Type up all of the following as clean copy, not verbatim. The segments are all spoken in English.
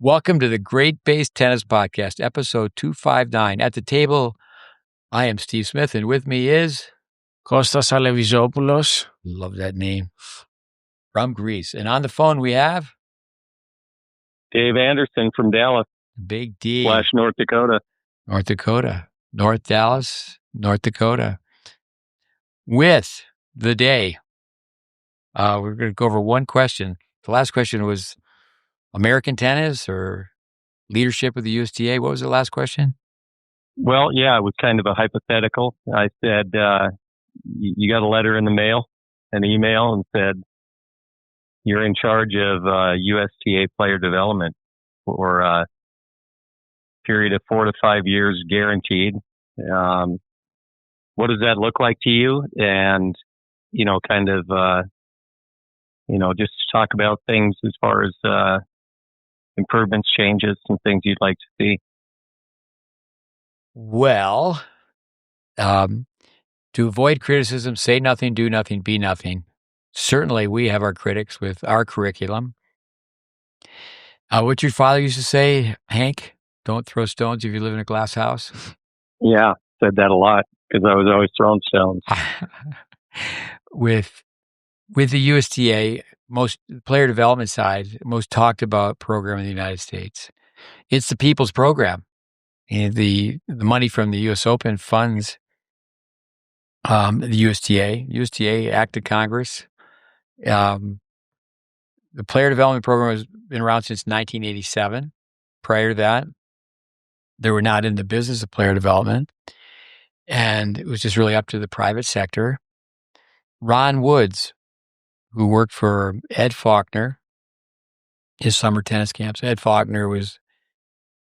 Welcome to the GreatBase Tennis Podcast, episode 259. At the table, I am Steve Smith, and with me is... Kostas Alevizopoulos. Love that name. From Greece. And on the phone, we have... Dave Anderson from Dallas. Big D. / North Dakota. North Dakota. North Dallas, North Dakota. With the day, we're going to go over one question. The last question was American tennis or leadership of the USTA. What was the last question? Well, yeah, it was kind of a hypothetical. I said, you got a letter in the mail, an email, and said, you're in charge of USTA player development for a period of 4 to 5 years guaranteed. What does that look like to you? And, just talk about things as far as improvements, changes, and things you'd like to see. Well, to avoid criticism, say nothing, do nothing, be nothing. Certainly, we have our critics with our curriculum. What your father used to say, Hank, don't throw stones if you live in a glass house. Yeah, said that a lot because I was always throwing stones. With the USTA, most player development side, most talked about program in the United States. It's the people's program. And the money from the U.S. Open funds the USTA. USTA Act of Congress. The player development program has been around since 1987. Prior to that, they were not in the business of player development. And it was just really up to the private sector. Ron Woods, who worked for Ed Faulkner, his summer tennis camps. Ed Faulkner was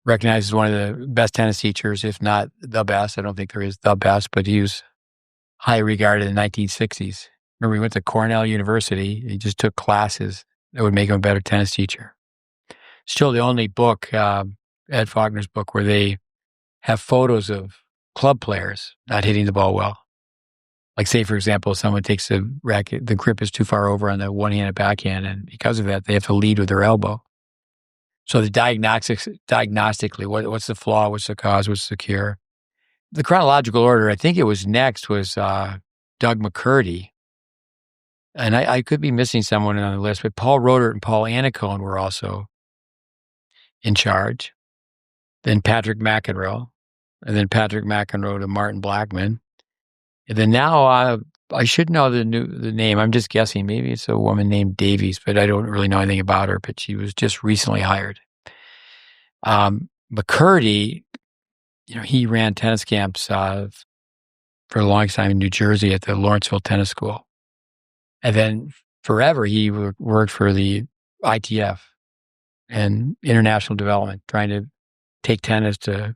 recognized as one of the best tennis teachers, if not the best. I don't think there is the best, but he was highly regarded in the 1960s. Remember, he went to Cornell University. He just took classes that would make him a better tennis teacher. Still the only book, Ed Faulkner's book, where they have photos of club players not hitting the ball well. Like, say, for example, someone takes the racket, the grip is too far over on the one-handed backhand, and because of that, they have to lead with their elbow. So the diagnostically, what's the flaw, what's the cause, what's the cure? The chronological order, I think it was next, was Doug McCurdy. And I could be missing someone on the list, but Paul Rodert and Paul Annacone were also in charge. Then Patrick McEnroe, and then Patrick McEnroe to Martin Blackman. And then now I should know the name. I'm just guessing. Maybe it's a woman named Davies, but I don't really know anything about her. But she was just recently hired. McCurdy, he ran tennis camps for a long time in New Jersey at the Lawrenceville Tennis School, and then forever he worked for the ITF and international development, trying to take tennis to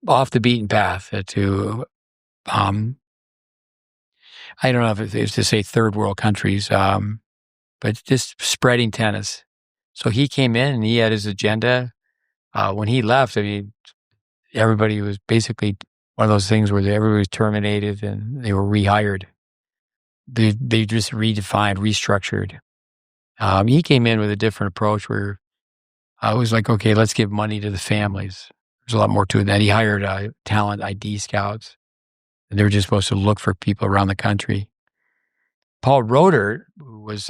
off the beaten path to, I don't know if it's to say third world countries, but just spreading tennis. So he came in and he had his agenda. When he left, I mean, everybody was basically one of those things where everybody was terminated and they were rehired. They just redefined, restructured. He came in with a different approach where I was like, okay, let's give money to the families. There's a lot more to it than that. He hired talent ID scouts, and they were just supposed to look for people around the country. Paul Rodert was,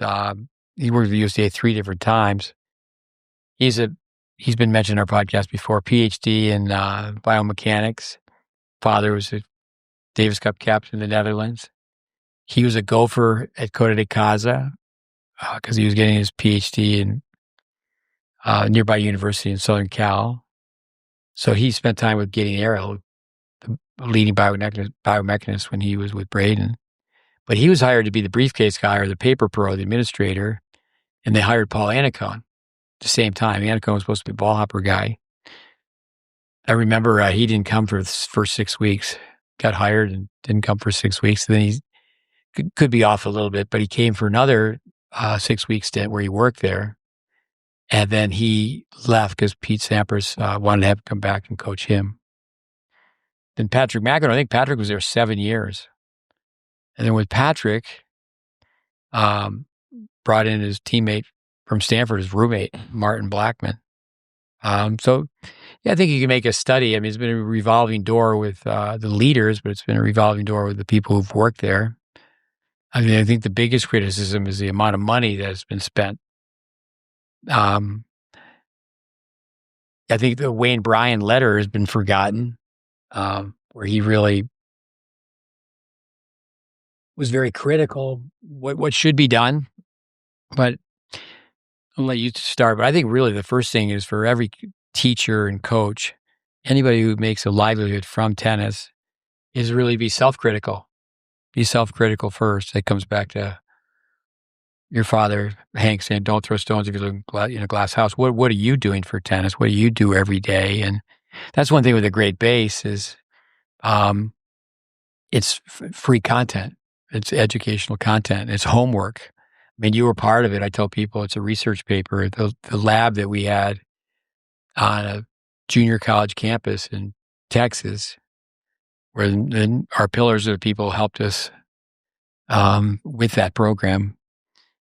he worked at the USDA 3 different times. He's been mentioned in our podcast before, PhD in biomechanics. Father was a Davis Cup captain in the Netherlands. He was a gopher at Cota de Casa because he was getting his PhD in nearby university in Southern Cal. So he spent time with Gideon Arrow, the leading biomechanist when he was with Braden. But he was hired to be the briefcase guy or the paper pro, the administrator, and they hired Paul Annacone at the same time. Annacone was supposed to be a ball hopper guy. I remember he didn't come for the first 6 weeks, got hired and didn't come for 6 weeks. And then he could be off a little bit, but he came for another 6-week stint where he worked there. And then he left because Pete Sampras wanted to have him come back and coach him. Then Patrick McEnroe, I think Patrick was there 7 years. And then with Patrick, brought in his teammate from Stanford, his roommate, Martin Blackman. So, yeah, I think you can make a study. I mean, it's been a revolving door with the leaders, but it's been a revolving door with the people who've worked there. I mean, I think the biggest criticism is the amount of money that has been spent. I think the Wayne Bryan letter has been forgotten, where he really was very critical what should be done. But I'll let you start. But I think really the first thing is for every teacher and coach, anybody who makes a livelihood from tennis, is really be self-critical. Be self-critical first. That comes back to your father, Hank, saying, "Don't throw stones if you live in a glass house." What are you doing for tennis? What do you do every day? And that's one thing with a GreatBase is it's free content. It's educational content. It's homework. I mean, you were part of it. I tell people it's a research paper. The lab that we had on a junior college campus in Texas, where then our pillars of people helped us with that program.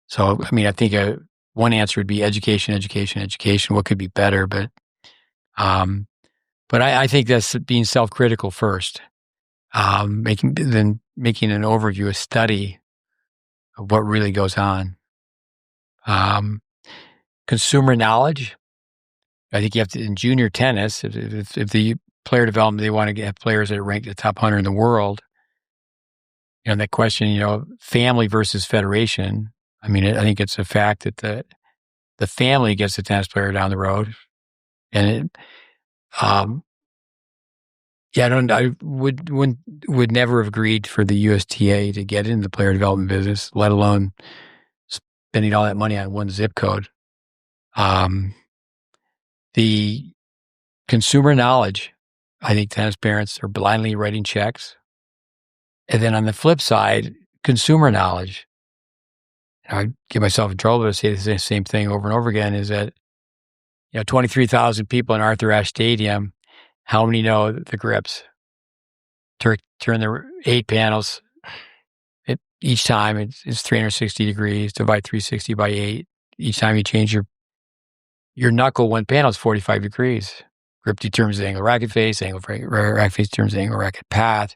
So, I mean, I think one answer would be education, education, education. What could be better? But I think that's being self-critical first, making an overview, a study of what really goes on. Consumer knowledge. I think you have to, in junior tennis, if the player development, they want to have players that rank the top 100 in the world. You know, that question, family versus federation. I mean, I think it's a fact that the family gets the tennis player down the road. And I would never have agreed for the USTA to get into the player development business, let alone spending all that money on one zip code. The consumer knowledge, I think tennis parents are blindly writing checks. And then on the flip side, consumer knowledge, I get myself in trouble to say the same thing over and over again, is that 23,000 people in Arthur Ashe Stadium, how many know the grips? Turn the 8 panels. Each time it's 360 degrees. Divide 360 by 8. Each time you change your knuckle, one panel is 45 degrees. Grip determines the angle racket face. Angle racket face determines the angle racket path.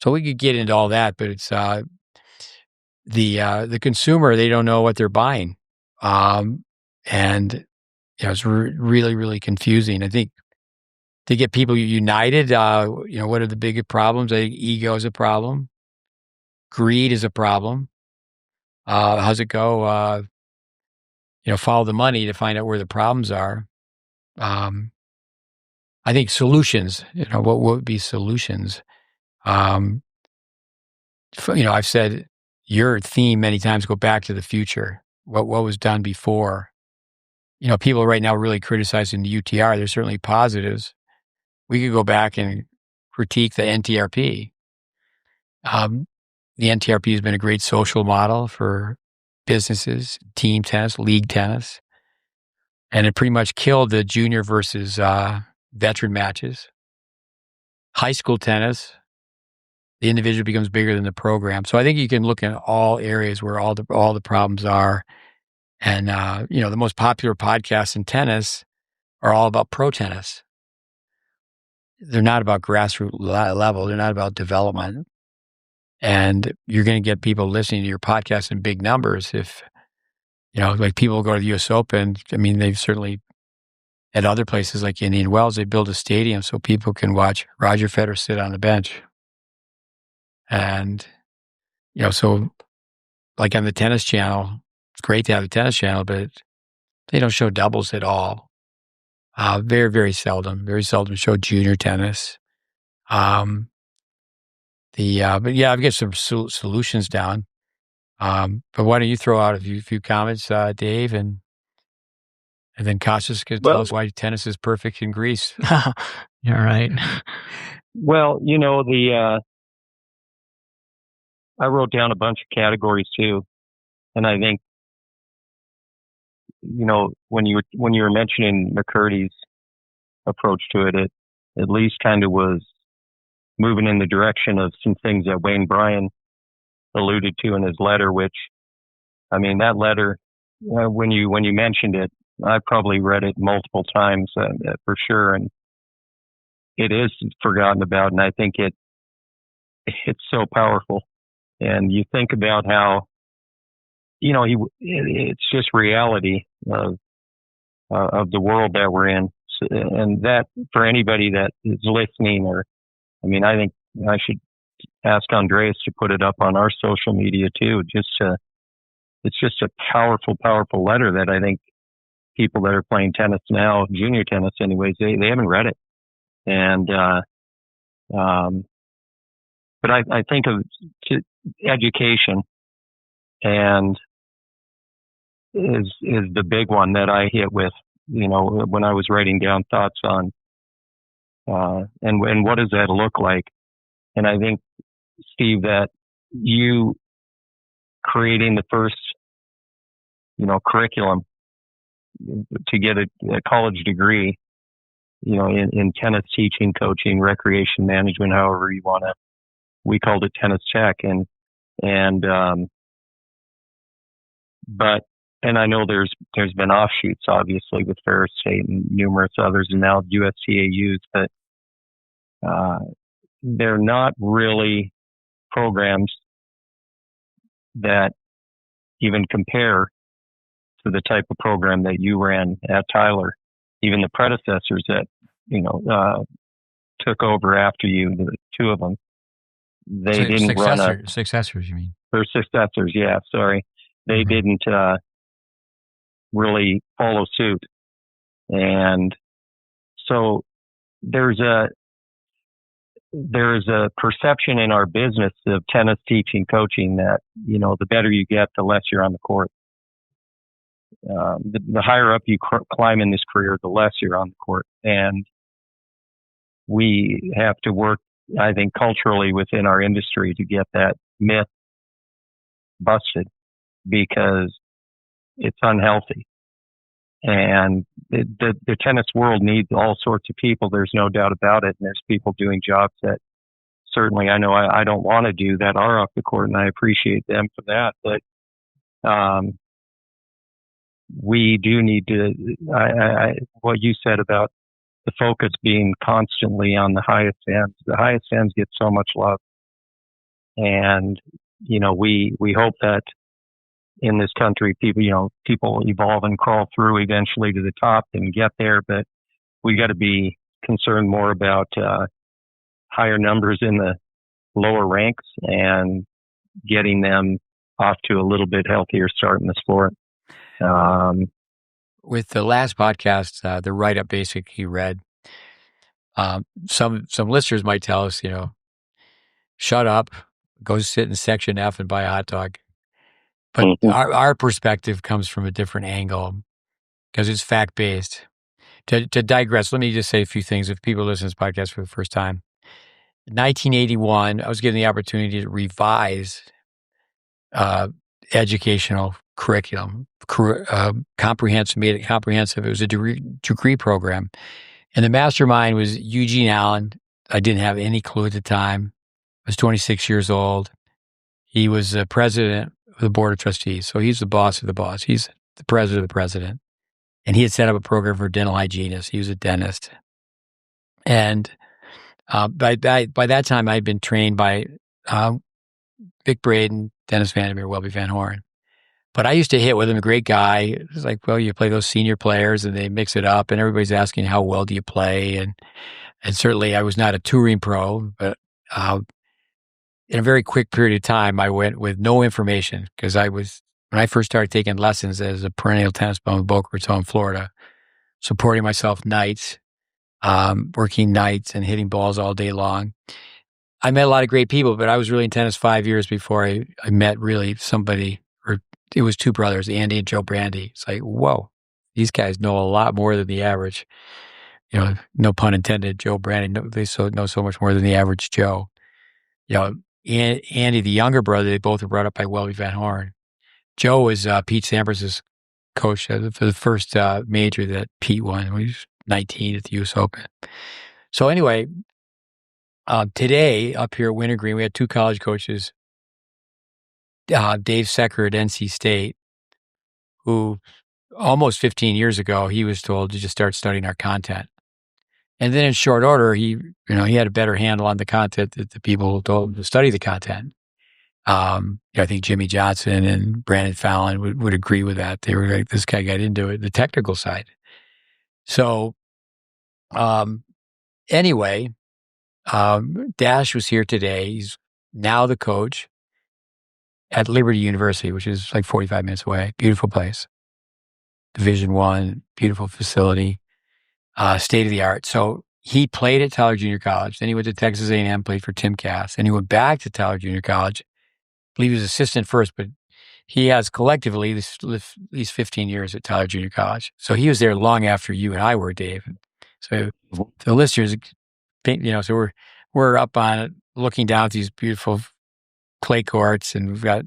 So we could get into all that, but it's the consumer, they don't know what they're buying, and it's really, really confusing. I think to get people united, what are the big problems? I think ego is a problem. Greed is a problem. How's it go? Follow the money to find out where the problems are. I think solutions. What would be solutions? I've said your theme many times, go back to the future. What was done before? People right now really criticizing the UTR. There's certainly positives. We could go back and critique the NTRP. The NTRP has been a great social model for businesses, team tennis, league tennis, and it pretty much killed the junior versus veteran matches. High school tennis, the individual becomes bigger than the program. So I think you can look at all areas where all the problems are. And, the most popular podcasts in tennis are all about pro tennis. They're not about grassroots level. They're not about development. And you're going to get people listening to your podcast in big numbers. If, like people go to the US Open, I mean, they've certainly, at other places like Indian Wells, they build a stadium so people can watch Roger Federer sit on the bench. And, so like on the tennis channel, it's great to have the tennis channel, but they don't show doubles at all. Very, very seldom show junior tennis. But yeah, I've got some solutions down. But why don't you throw out a few comments, Dave, and then Kostas can tell us why tennis is perfect in Greece. You're right. Well, I wrote down a bunch of categories too, and I think when you were mentioning McCurdy's approach to it, it at least kind of was moving in the direction of some things that Wayne Bryan alluded to in his letter, which, I mean, that letter when you mentioned it, I probably read it multiple times for sure, and it is forgotten about, and I think it's so powerful. And you think about how, it's just reality of the world that we're in. So, and that for anybody that is listening, I think I should ask Andreas to put it up on our social media too. It's just a powerful, powerful letter that I think people that are playing tennis now, junior tennis anyways, they haven't read it. And, but I think of education and is the big one that I hit with, when I was writing down thoughts on, and what does that look like? And I think, Steve, that you creating the first, curriculum to get a college degree, in tennis teaching, coaching, recreation management, however you want to, we called it tennis tech. And I know there's been offshoots, obviously, with Ferris State and numerous others, and now USTA, but they're not really programs that even compare to the type of program that you ran at Tyler. Even the predecessors that took over after you, the two of them, they didn't run successors. You mean? Or successors? Yeah, sorry, they didn't really follow suit, and so there's a perception in our business of tennis teaching, coaching that the better you get, the less you're on the court. The higher up you climb in this career, the less you're on the court, and we have to work, I think, culturally within our industry to get that myth busted, because it's unhealthy. And the tennis world needs all sorts of people. There's no doubt about it. And there's people doing jobs that certainly I know I don't want to do that are off the court, and I appreciate them for that. But we do need to, what you said about the focus being constantly on the highest ends. The highest ends get so much love. And, we hope that in this country, people evolve and crawl through eventually to the top and get there. But we got to be concerned more about higher numbers in the lower ranks and getting them off to a little bit healthier start in the sport. With the last podcast, the write-up basically read, some listeners might tell us, shut up, go sit in section F and buy a hot dog. But our perspective comes from a different angle because it's fact-based. To digress, let me just say a few things if people listen to this podcast for the first time. In 1981, I was given the opportunity to revise educational curriculum, comprehensive, made it comprehensive. It was a degree program. And the mastermind was Eugene Allen. I didn't have any clue at the time. I was 26 years old. He was the president of the board of trustees. So he's the boss of the boss. He's the president of the president. And he had set up a program for dental hygienists. He was a dentist. And by that time, I had been trained by Vic Braden, Dennis Vandermeer, Welby Van Horn. But I used to hit with him, a great guy. It was like, well, you play those senior players and they mix it up and everybody's asking how well do you play? And certainly I was not a touring pro, but in a very quick period of time, I went with no information because when I first started taking lessons as a perennial tennis bum in Boca Raton, Florida, supporting myself nights, working nights and hitting balls all day long. I met a lot of great people, but I was really in tennis 5 years before I met really somebody, or it was two brothers, Andy and Joe Brandy. It's like, whoa, these guys know a lot more than the average, no pun intended, Joe Brandy, they know so much more than the average Joe. Andy, the younger brother, they both were brought up by Welby Van Horn. Joe was Pete Sampras's coach for the first major that Pete won when he was 19 at the US Open. So anyway, today up here at Wintergreen, we had two college coaches, Dave Secker at NC State, who almost 15 years ago, he was told to just start studying our content. And then in short order, he had a better handle on the content that the people told him to study the content. I think Jimmy Johnson and Brandon Fallon would agree with that. They were like, this guy got into it, the technical side. So, anyway, Dash was here today. He's now the coach at Liberty University, which is like 45 minutes away. Beautiful place. Division I, beautiful facility, state of the art. So he played at Tyler Junior College. Then he went to Texas A&M, played for Tim Cass. Then he went back to Tyler Junior College. I believe he was assistant first, but he has collectively at least 15 years at Tyler Junior College. So he was there long after you and I were, Dave. So the listeners, so we're up on it, looking down at these beautiful clay courts, and we've got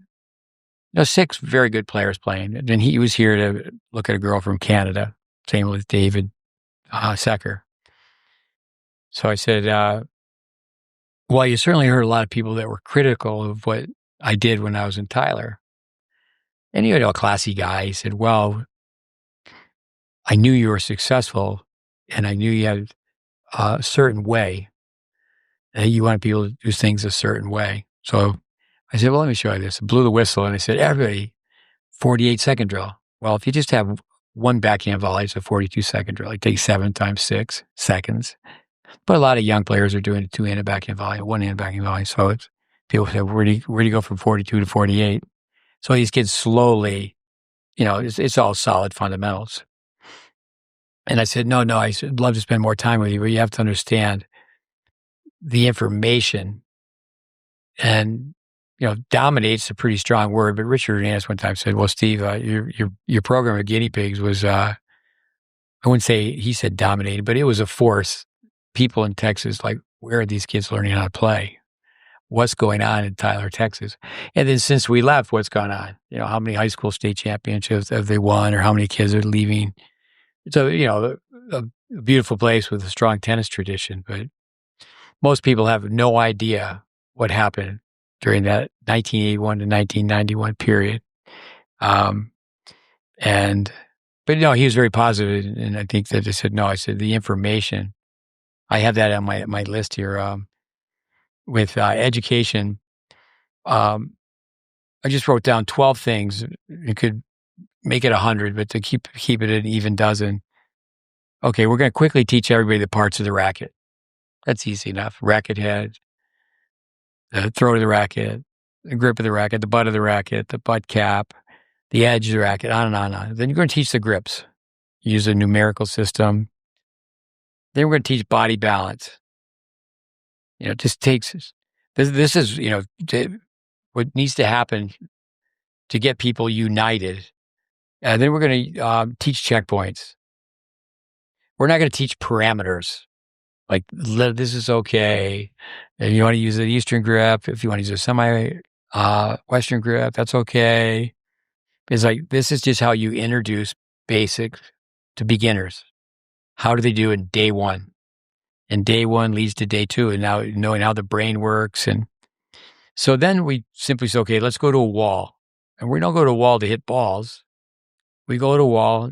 6 very good players playing. And then he was here to look at a girl from Canada. Same with David Secker. So I said, well, you certainly heard a lot of people that were critical of what I did when I was in Tyler. And a classy guy. He said, well, I knew you were successful, and I knew you had a certain way. And you want people to do things a certain way. So I said, well, let me show you this. I blew the whistle, and I said, everybody, 48-second drill. Well, if you just have one backhand volley, it's a 42-second drill. It takes 7 times 6 seconds. But a lot of young players are doing a 2-handed backhand volley, a 1-handed backhand volley. So people say, where do you go from 42 to 48? So these kids slowly, it's all solid fundamentals. And I said, no, I said, I'd love to spend more time with you, but you have to understand the information. And, dominate's a pretty strong word, but Richard Hernandez one time said, well, Steve, your program of guinea pigs was, I wouldn't say he said dominating, but it was a force. People in Texas, like, where are these kids learning how to play? What's going on in Tyler, Texas? And then since we left, what's gone on? How many high school state championships have they won, or how many kids are leaving? So, a beautiful place with a strong tennis tradition, but most people have no idea what happened during that 1981 to 1991 period. But he was very positive, and I think that I said, no, I said, the information, I have that on my list here, with education. I just wrote down 12 things. You could make it 100, but to keep it an even dozen. Okay, we're going to quickly teach everybody the parts of the racket. That's easy enough. Racket head, the throat of the racket, the grip of the racket, the butt of the racket, the butt cap, the edge of the racket, on and on and on. Then you're going to teach the grips. Use a numerical system. Then we're going to teach body balance. It just takes, this is, what needs to happen to get people united. And then we're going to teach checkpoints. We're not going to teach parameters. Like, this is okay. If you want to use an Eastern grip, if you want to use a semi-Western grip, that's okay. It's like, this is just how you introduce basics to beginners. How do they do in day one? And day one leads to day two, and now knowing how the brain works. And so then we simply say, okay, let's go to a wall. And we don't go to a wall to hit balls. We go to a wall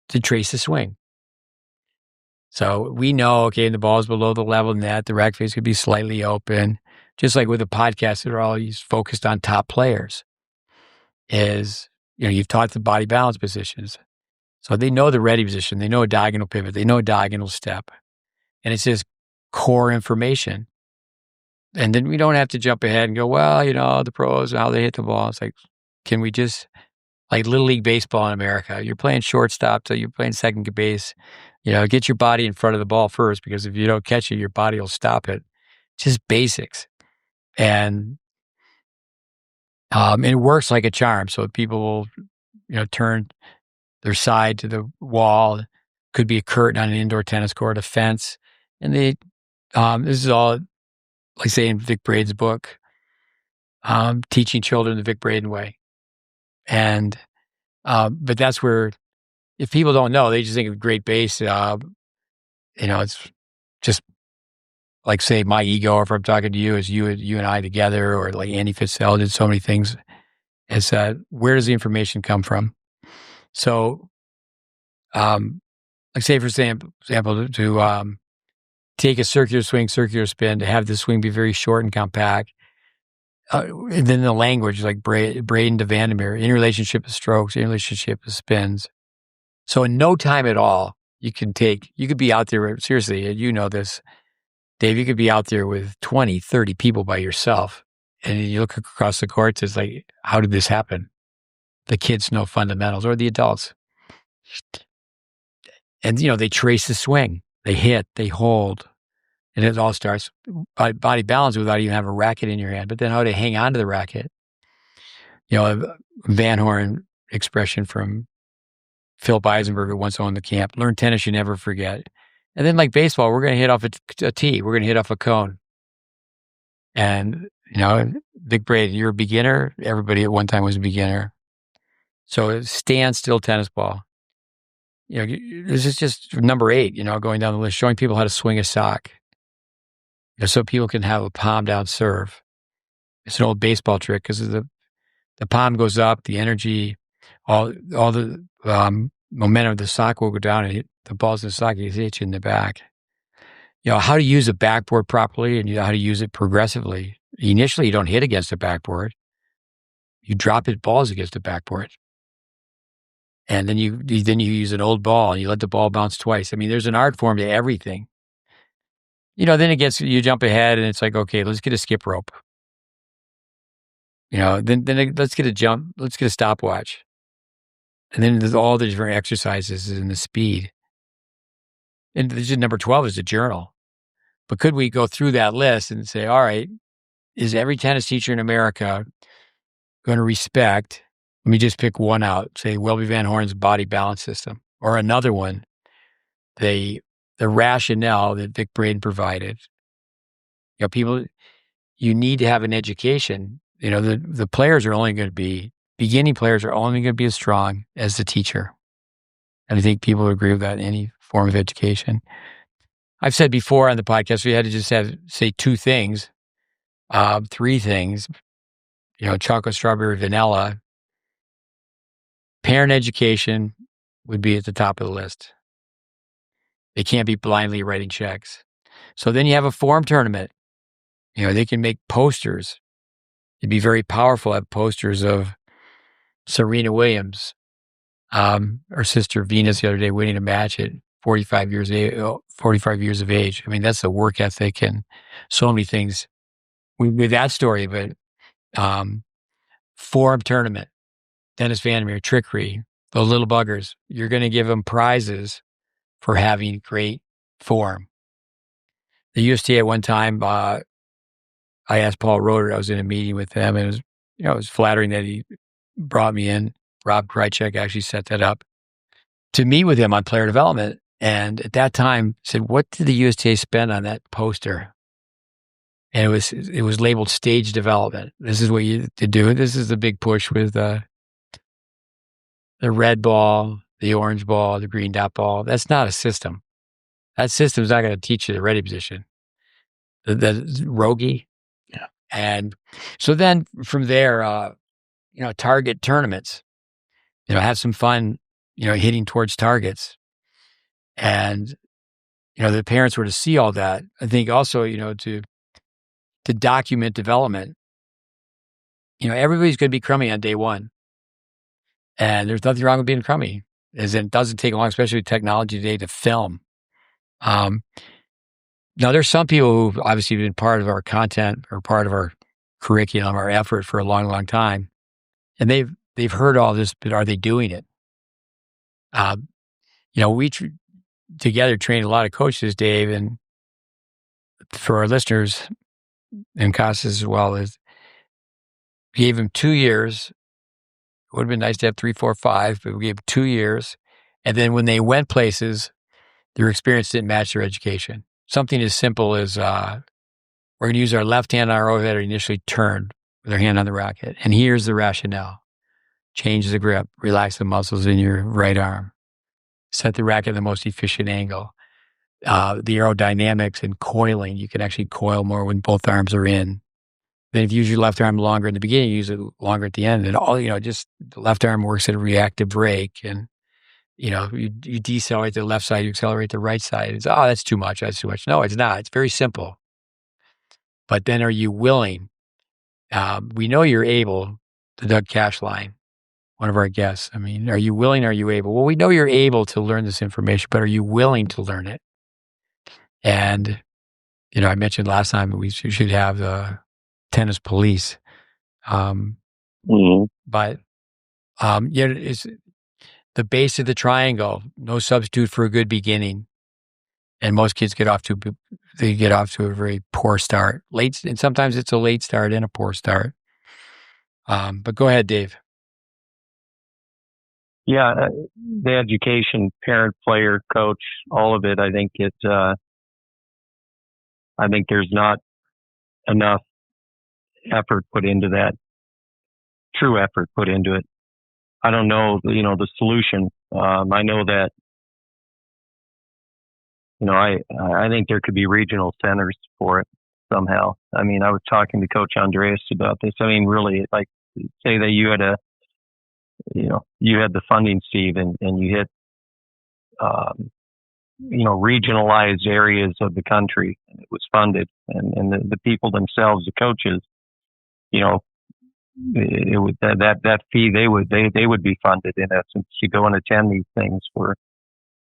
to trace the swing. So we know, okay, the ball's below the level net, the rack face could be slightly open. Just like with the podcast, they're always focused on top players. You've taught the body balance positions. So they know the ready position. They know a diagonal pivot. They know a diagonal step. And it's just core information. And then we don't have to jump ahead and go, well, the pros, how they hit the ball. It's like, can we just, like Little League Baseball in America, you're playing shortstop till you're playing second base. Get your body in front of the ball first, because if you don't catch it, your body will stop it. Just basics. And it works like a charm. So people will, turn their side to the wall. Could be a curtain on an indoor tennis court, a fence. And this is all, like say in Vic Braden's book, teaching children the Vic Braden way. And, but that's where, if people don't know, they just think of GreatBase. It's just like, say, my ego, or if I'm talking to you, is you and I together, or like Andy Fitzgerald did so many things. Is where does the information come from? So, like say for example, to take a circular swing, circular spin, to have the swing be very short and compact. And then the language, like Braden to Vandermeer, in relationship of strokes, in relationship of spins. So in no time at all, you could be out there, seriously, you know this, Dave, you could be out there with 20, 30 people by yourself. And you look across the courts, it's like, how did this happen? The kids know fundamentals, or the adults. And, they trace the swing. They hit, they hold. And it all starts by body balance without even having a racket in your hand. But then how to hang on to the racket. A Van Horn expression from Phil Eisenberg once owned the camp. Learn tennis, you never forget. And then like baseball, we're going to hit off a tee. We're going to hit off a cone. And, Big Braid, you're a beginner. Everybody at one time was a beginner. So stand still tennis ball. This is just number 8, going down the list, showing people how to swing a sock. So people can have a palm down serve. It's an old baseball trick because the palm goes up, the energy, all the momentum of the sock will go down and the ball's in the sock, it hits you in the back. How to use a backboard properly and how to use it progressively. Initially, you don't hit against the backboard. You drop it balls against the backboard. And then you use an old ball and you let the ball bounce twice. I mean, there's an art form to everything. Then you jump ahead and it's like, okay, let's get a skip rope. Then let's get a jump, let's get a stopwatch. And then there's all the different exercises and the speed. And number 12 is a journal. But could we go through that list and say, all right, is every tennis teacher in America going to respect, let me just pick one out, say Welby Van Horn's body balance system, or another one, the rationale that Vic Braden provided. People, you need to have an education. The players are only going to be, beginning players are only going to be as strong as the teacher. And I think people agree with that in any form of education. I've said before on the podcast, we had to just say 2 things, 3 things, chocolate, strawberry, vanilla. Parent education would be at the top of the list. They can't be blindly writing checks. So then you have a form tournament. They can make posters. It'd be very powerful to have posters of Serena Williams, her sister Venus the other day winning a match at 45 years of age. I mean, that's the work ethic and so many things with that story. But forum tournament, Dennis Vandermeer, trickery, those little buggers, you're going to give them prizes for having great form. The USTA at one time, I asked Paul Roeder, I was in a meeting with them, and it was flattering that he brought me in. Rob Krychek actually set that up to meet with him on player development. And at that time said, what did the USTA spend on that poster? And it was labeled stage development. This is what you to do. This is the big push with the red ball, the orange ball, the green dot ball. That's not a system. That system is not going to teach you the ready position. The rogi. Yeah. And so then from there, target tournaments, have some fun, hitting towards targets. And, the parents were to see all that. I think also, to document development. Everybody's going to be crummy on day one. And there's nothing wrong with being crummy. It doesn't take long, especially with technology today, to film. Now, there's some people who've obviously been part of our content or part of our curriculum, our effort for a long, long time. And they've heard all this, but are they doing it? We together trained a lot of coaches, Dave, and for our listeners and Costas as well, gave them 2 years. It would have been nice to have 3, 4, 5, but we gave them 2 years. And then when they went places, their experience didn't match their education. Something as simple as we're going to use our left hand on our overhead or initially turn with our hand on the racket. And here's the rationale. Change the grip, relax the muscles in your right arm, set the racket at the most efficient angle. The aerodynamics and coiling, you can actually coil more when both arms are in. then if you use your left arm longer in the beginning, you use it longer at the end. And just the left arm works at a reactive brake. And, you decelerate the left side, you accelerate the right side. It's, that's too much. That's too much. No, it's not. It's very simple. But then are you willing? We know you're able, the Doug Cashline, one of our guests. I mean, are you willing? Are you able? Well, we know you're able to learn this information, but are you willing to learn it? And, I mentioned last time we should have the tennis police. But it's the base of the triangle, no substitute for a good beginning. And most kids get off to a very poor start. And sometimes it's a late start and a poor start. But go ahead, Dave. Yeah, the education, parent, player, coach, all of it. I think I think there's not enough effort put into that. True effort put into it. I don't know, the solution. I know that, I think there could be regional centers for it somehow. I mean, I was talking to Coach Andreas about this. I mean, really, like, say that you had you had the funding, Steve, and you hit, regionalized areas of the country, and it was funded, and the people themselves, the coaches, it would that fee they would be funded in essence to go and attend these things for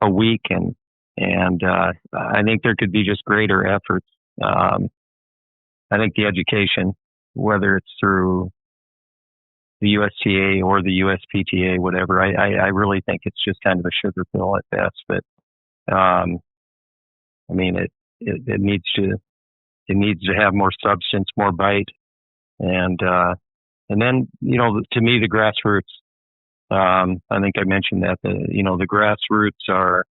a week, and I think there could be just greater efforts. I think the education, whether it's through the USTA or the USPTA, whatever, I really think it's just kind of a sugar pill at best. But I mean, it needs to have more substance, more bite, and then, to me, the grassroots, I think I mentioned that, the grassroots are,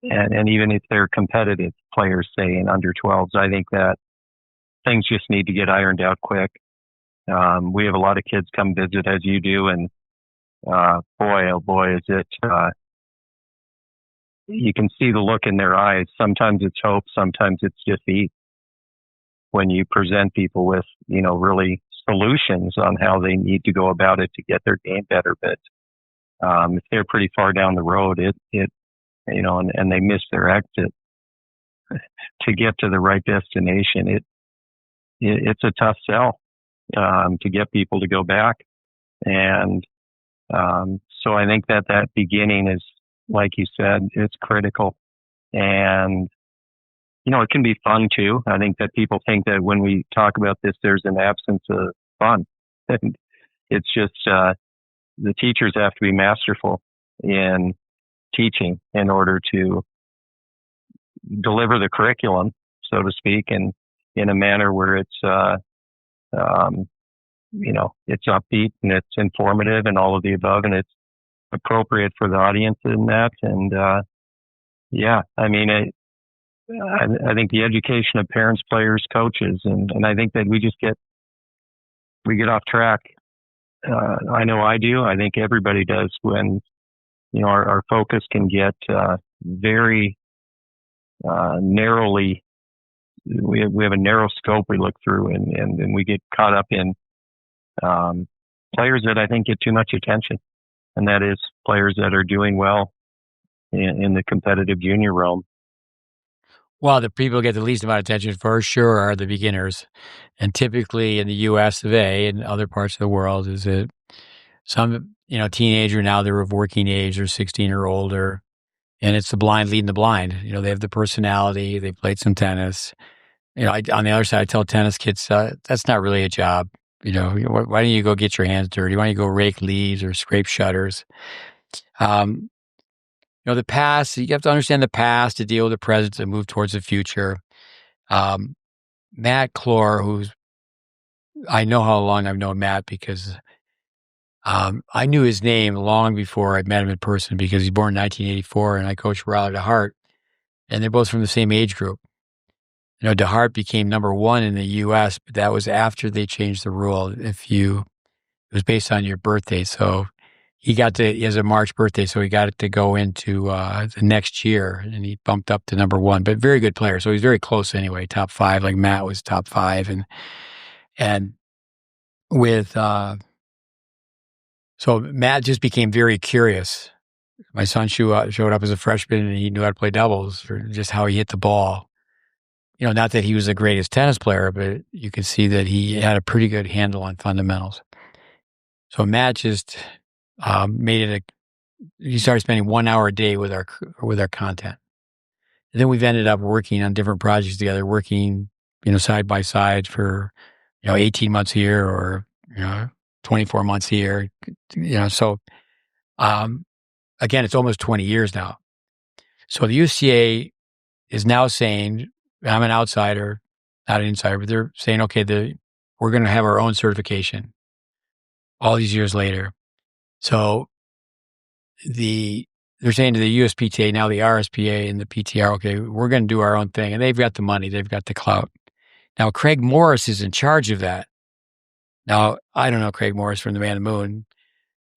and even if they're competitive players, say in under 12s, I think that things just need to get ironed out quick. We have a lot of kids come visit, as you do, and boy, oh boy, is it, you can see the look in their eyes. Sometimes it's hope, sometimes it's defeat, when you present people with, really solutions on how they need to go about it to get their game better. But if they're pretty far down the road, and they miss their exit to get to the right destination, it's a tough sell to get people to go back. And so I think that beginning is, like you said, it's critical. And it can be fun too. I think that people think that when we talk about this, there's an absence of fun. It's just the teachers have to be masterful in teaching in order to deliver the curriculum, so to speak, and in a manner where it's it's upbeat and it's informative and all of the above, and it's appropriate for the audience in that. And I mean, I think the education of parents, players, coaches, and I think that we get off track. I know I do. I think everybody does when, our focus can get very narrowly. We have a narrow scope we look through, and we get caught up in players that I think get too much attention, and that is players that are doing well in the competitive junior realm. Well, the people who get the least amount of attention for sure are the beginners. And typically in the US of A and other parts of the world is that some, teenager now, they're of working age, they're 16 or older, and it's the blind leading the blind. They have the personality, they played some tennis. On the other side, I tell tennis kids, that's not really a job. Why don't you go get your hands dirty? Why don't you go rake leaves or scrape shutters? The past, you have to understand the past to deal with the present to move towards the future. Matt Clore, I know how long I've known Matt because I knew his name long before I met him in person because he's born in 1984 and I coached Riley DeHart, and they're both from the same age group. DeHart became number one in the U.S., but that was after they changed the rule. It was based on your birthday. So he has a March birthday, so he got it to go into the next year, and he bumped up to number 1. But very good player, so he's very close anyway. Top 5, like Matt was top 5, and with so Matt just became very curious. My son showed up as a freshman, and he knew how to play doubles, or just how he hit the ball. Not that he was the greatest tennis player, but you could see that he had a pretty good handle on fundamentals. So Matt just made it he started spending 1 hour a day with our content. And then we've ended up working on different projects together, working, side by side for, 18 months here or, 24 months here, so, again, it's almost 20 years now. So the USTA is now saying, I'm an outsider, not an insider, but they're saying, okay, we're going to have our own certification all these years later. So they're saying to the USPTA, now the RSPA and the PTR, okay, we're going to do our own thing. And they've got the money, they've got the clout. Now, Craig Morris is in charge of that. Now, I don't know Craig Morris from the Man in the Moon.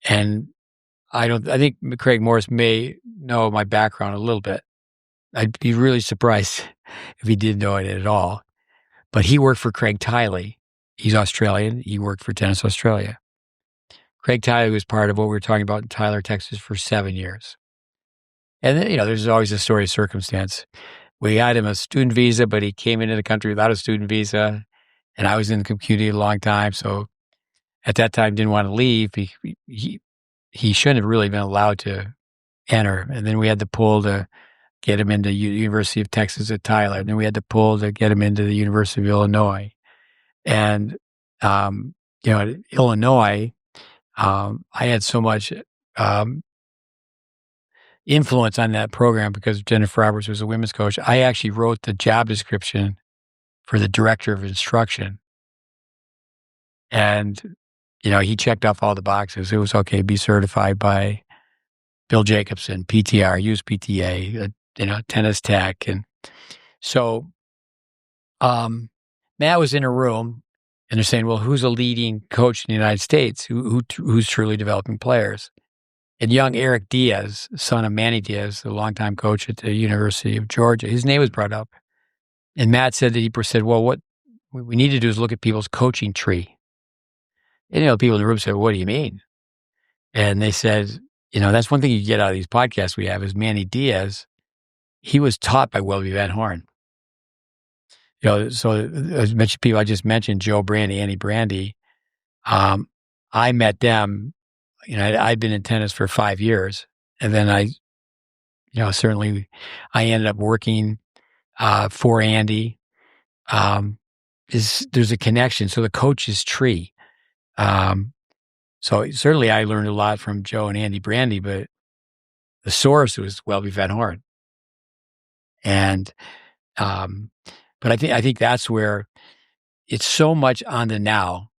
And I think Craig Morris may know my background a little bit. I'd be really surprised if he did know it at all. But he worked for Craig Tiley. He's Australian. He worked for Tennis Australia. Craig Tiley was part of what we were talking about in Tyler, Texas for 7 years. And then, there's always a story of circumstance. We got him a student visa, but he came into the country without a student visa. And I was in the community a long time. So at that time, didn't want to leave. He shouldn't have really been allowed to enter. And then we had to pull to get him into University of Texas at Tyler. And then we had to pull to get him into the University of Illinois. And, at Illinois, I had so much influence on that program because Jennifer Roberts was a women's coach. I actually wrote the job description for the director of instruction. And, he checked off all the boxes. It was okay, be certified by Bill Jacobson, PTR, USPTA, Tennis Tech. And so Matt was in a room and they're saying, well, who's a leading coach in the United States? Who's truly developing players? And young Eric Diaz, son of Manny Diaz, the longtime coach at the University of Georgia, his name was brought up. And Matt said that he said, well, what we need to do is look at people's coaching tree. And, people in the room said, what do you mean? And they said, that's one thing you get out of these podcasts we have is Manny Diaz. He was taught by Welby Van Horn. So as mentioned, people I just mentioned, Joe Brandy, Annie Brandy, I met them. I'd been in tennis for 5 years, and then certainly I ended up working for Andy. There's a connection. So the coach's tree. So certainly I learned a lot from Joe and Andy Brandy, but the source was Welby Van Horn. And, but I think that's where it's so much on the now,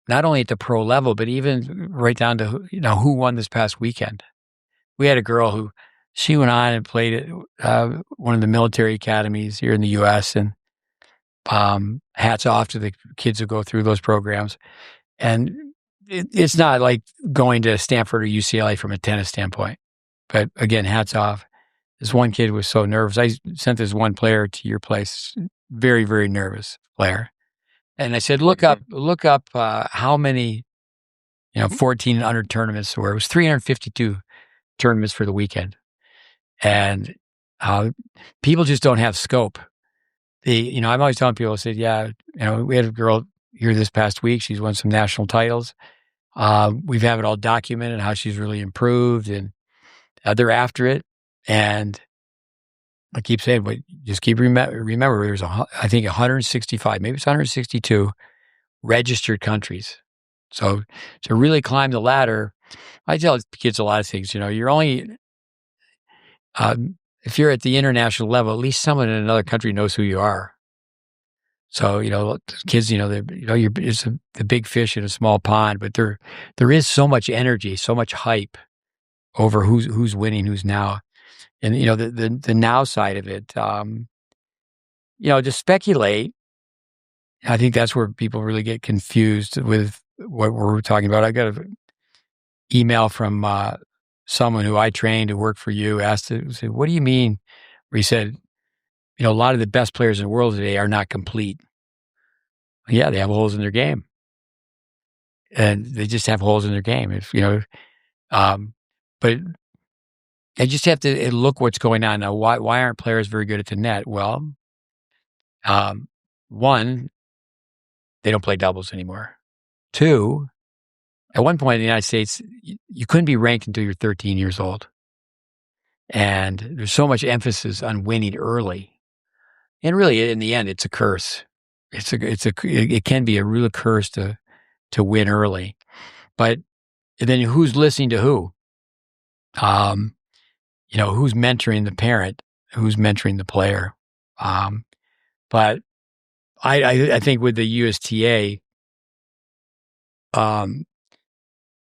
not only at the pro level, but even right down to, who won this past weekend. We had a girl who, she went on and played at one of the military academies here in the U.S. And hats off to the kids who go through those programs. And it's not like going to Stanford or UCLA from a tennis standpoint. But again, hats off. This one kid was so nervous. I sent this one player to your place, very, very nervous player. And I said, look up how many, 14 under tournaments there were. It was 352 tournaments for the weekend. And people just don't have scope. I'm always telling people, I said, yeah, we had a girl here this past week. She's won some national titles. We've had it all documented how she's really improved, and they're after it. And I keep saying, but just keep remember there's I think 165, maybe it's 162 registered countries. So to really climb the ladder, I tell kids a lot of things. You're only if you're at the international level, at least someone in another country knows who you are. So, kids, it's the big fish in a small pond, but there is so much energy, so much hype over who's winning, who's now. And, the now side of it, to speculate, I think that's where people really get confused with what we're talking about. I got email from someone who I trained who worked for you, said, what do you mean? Where he said, a lot of the best players in the world today are not complete. Yeah, they have holes in their game. And they just have holes in their game. But I just have to look what's going on now. Why aren't players very good at the net? Well, one, they don't play doubles anymore. Two, at one point in the United States, you couldn't be ranked until you're 13 years old. And there's so much emphasis on winning early. And really, in the end, it's a curse. It can be a real curse to win early. But then who's listening to who? Who's mentoring the parent? Who's mentoring the player? But I think with the USTA,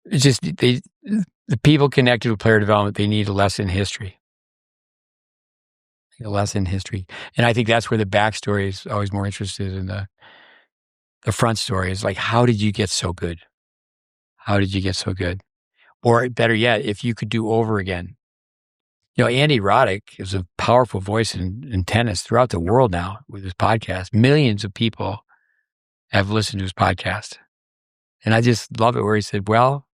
it's just the people connected with player development, they need a lesson in history. And I think that's where the backstory is always more interested in the front story. Is like, how did you get so good? How did you get so good? Or better yet, if you could do over again. Andy Roddick is a powerful voice in tennis throughout the world now with his podcast. Millions of people have listened to his podcast. And I just love it where he said, well,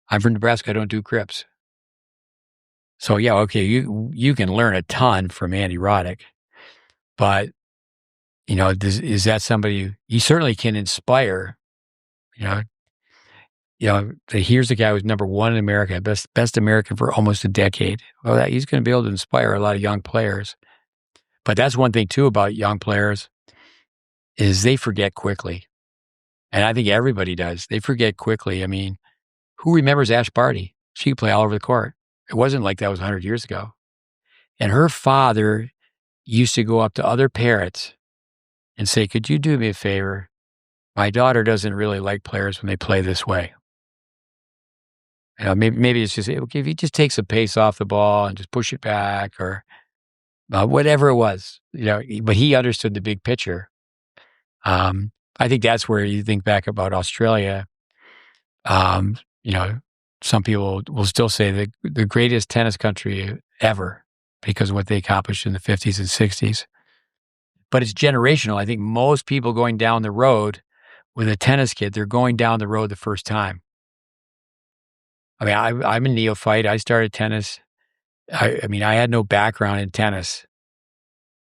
I'm from Nebraska. I don't do grips. So, yeah, okay, you can learn a ton from Andy Roddick. But, is that somebody, he certainly can inspire, here's a guy who's number one in America, best American for almost a decade. Well, he's going to be able to inspire a lot of young players. But that's one thing, too, about young players is they forget quickly. And I think everybody does. They forget quickly. I mean, who remembers Ash Barty? She could play all over the court. It wasn't like that was 100 years ago. And her father used to go up to other parents and say, could you do me a favor? My daughter doesn't really like players when they play this way. Maybe it's just, okay, if he just takes a pace off the ball and just push it back or whatever it was, but he understood the big picture. I think that's where you think back about Australia. Some people will still say the greatest tennis country ever because of what they accomplished in the 50s and 60s. But it's generational. I think most people going down the road with a tennis kid, they're going down the road the first time. I mean, I'm a neophyte. I started tennis. I had no background in tennis.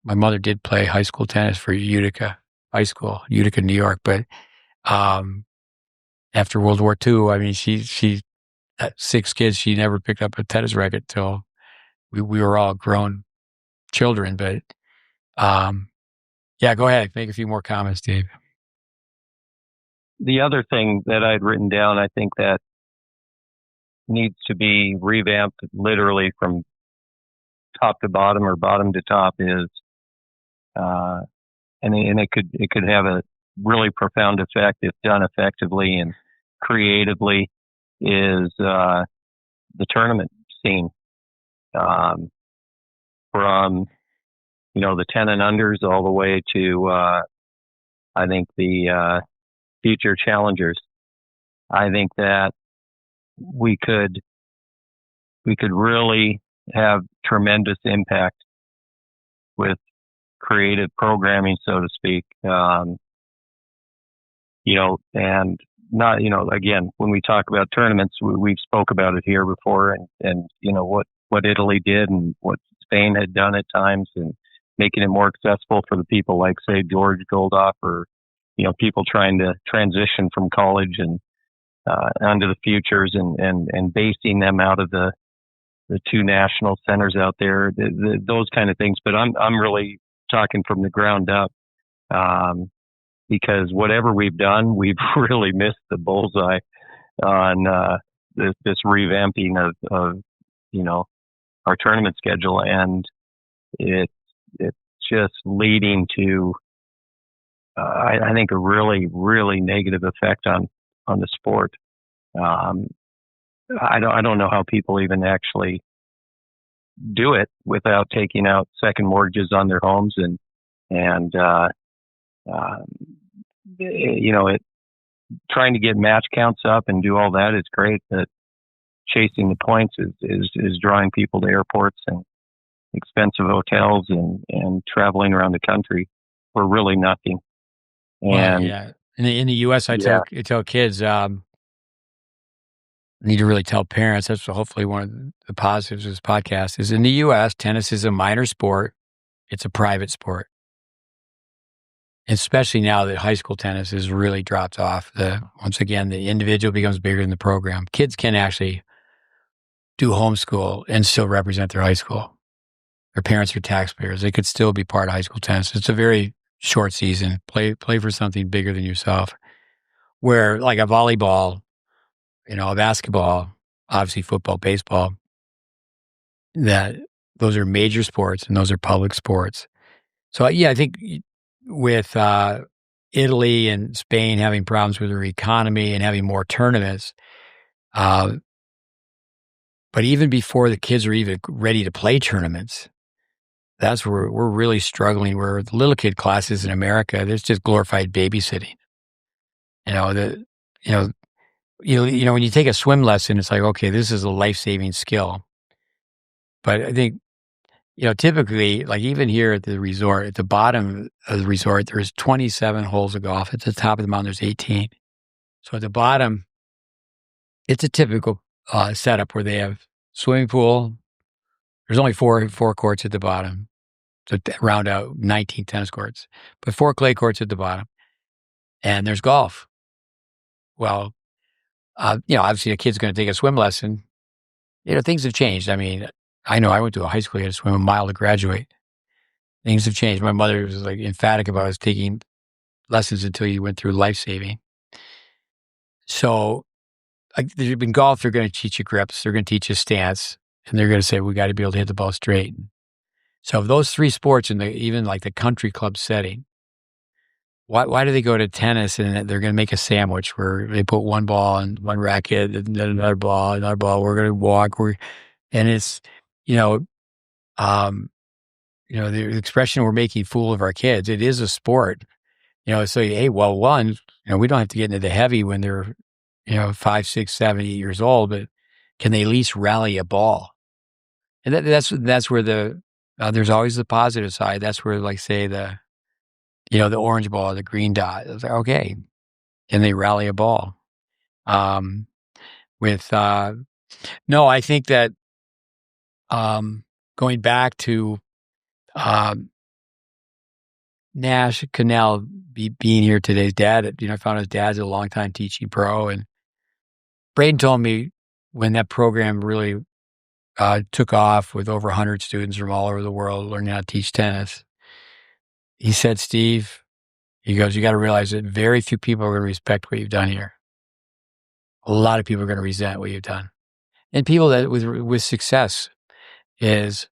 My mother did play high school tennis for Utica High School, Utica, New York. But after World War II, she had 6 kids. She never picked up a tennis racket till we were all grown children. But yeah, go ahead. Make a few more comments, Dave. The other thing that I'd written down, I think that needs to be revamped literally from top to bottom or bottom to top is, and it could have a really profound effect if done effectively and creatively, is the tournament scene. From, the 10 and unders all the way to, I think the future challengers. I think that we could really have tremendous impact with creative programming, so to speak. And not, again, when we talk about tournaments, we've spoke about it here before, and what Italy did and what Spain had done at times, and making it more accessible for the people like, say, George Goldoff, or people trying to transition from college and onto the futures, and basing them out of the 2 national centers out there, those kind of things. But I'm really talking from the ground up, because whatever we've done, we've really missed the bullseye on this revamping of our tournament schedule, and it's just leading to I think a really, really negative effect on the sport. I don't know how people even actually do it without taking out second mortgages on their homes, and trying to get match counts up and do all that is great, but chasing the points is drawing people to airports and expensive hotels and traveling around the country for really nothing. And yeah, in the U.S., I tell kids, need to really tell parents. That's hopefully one of the positives of this podcast is in the U.S., tennis is a minor sport. It's a private sport. Especially now that high school tennis has really dropped off. Once again, the individual becomes bigger than the program. Kids can actually do homeschool and still represent their high school. Their parents are taxpayers. They could still be part of high school tennis. It's a very short season. Play for something bigger than yourself. Where like a volleyball, a basketball, obviously football, baseball, that those are major sports and those are public sports. So yeah, I think with Italy and Spain having problems with their economy and having more tournaments, but even before the kids are even ready to play tournaments, that's where we're really struggling. Where the little kid classes in America, there's just glorified babysitting. When you take a swim lesson, it's like, okay, this is a life-saving skill. But I think, typically, like even here at the resort, at the bottom of the resort, there's 27 holes of golf. At the top of the mountain, there's 18. So at the bottom, it's a typical setup where they have swimming pool. There's only four courts at the bottom. So round out 19 tennis courts, but 4 clay courts at the bottom. And there's golf. Well, obviously a kid's going to take a swim lesson. Things have changed. I mean, I know I went to a high school, you had to swim a mile to graduate. Things have changed. My mother was like emphatic about us taking lessons until you went through life-saving. So there's been golf, they're going to teach you grips, they're going to teach you stance, and they're going to say, we got to be able to hit the ball straight. So those 3 sports in even like the country club setting, why do they go to tennis and they're going to make a sandwich where they put one ball and one racket and then another ball, we're going to walk, and it's, the expression we're making fool of our kids. It is a sport, so, hey, well, one, we don't have to get into the heavy when they're, 5, 6, 7, 8 years old, but can they at least rally a ball? And that's where there's always the positive side. That's where, like, say the orange ball, the green dot. It's like, okay, can they rally a ball? No, I think that going back to Nash Cannell being here today, his dad, I found his dad's a longtime teaching pro, and Braden told me when that program really took off with over 100 students from all over the world learning how to teach tennis, he said, Steve, he goes, you got to realize that very few people are going to respect what you've done here. A lot of people are going to resent what you've done. And people that with success is,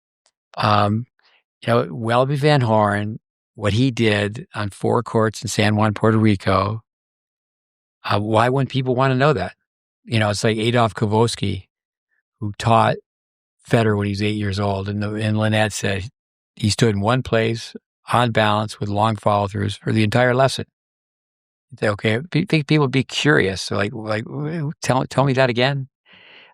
Welby Van Horn, what he did on 4 courts in San Juan, Puerto Rico. Why wouldn't people want to know that? It's like Adolf Kavoski, who taught Federer when he was 8 years old. And Lynette said he stood in one place on balance with long follow throughs for the entire lesson. Say, okay, I think people would be curious. So like, tell me that again.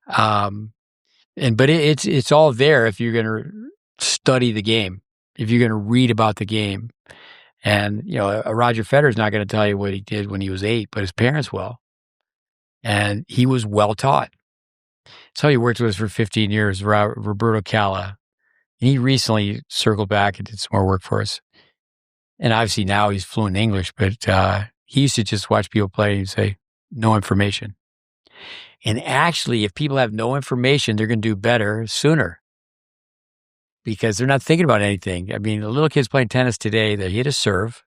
But it's all there if you're going to study the game, if you're going to read about the game. And, Roger Federer's not going to tell you what he did when he was 8, but his parents will. And he was well taught. So he worked with us for 15 years, Roberto Calla. And he recently circled back and did some more work for us. And obviously now he's fluent in English, but he used to just watch people play and say, no information. And actually, if people have no information, they're going to do better sooner because they're not thinking about anything. I mean, the little kids playing tennis today, they hit a serve.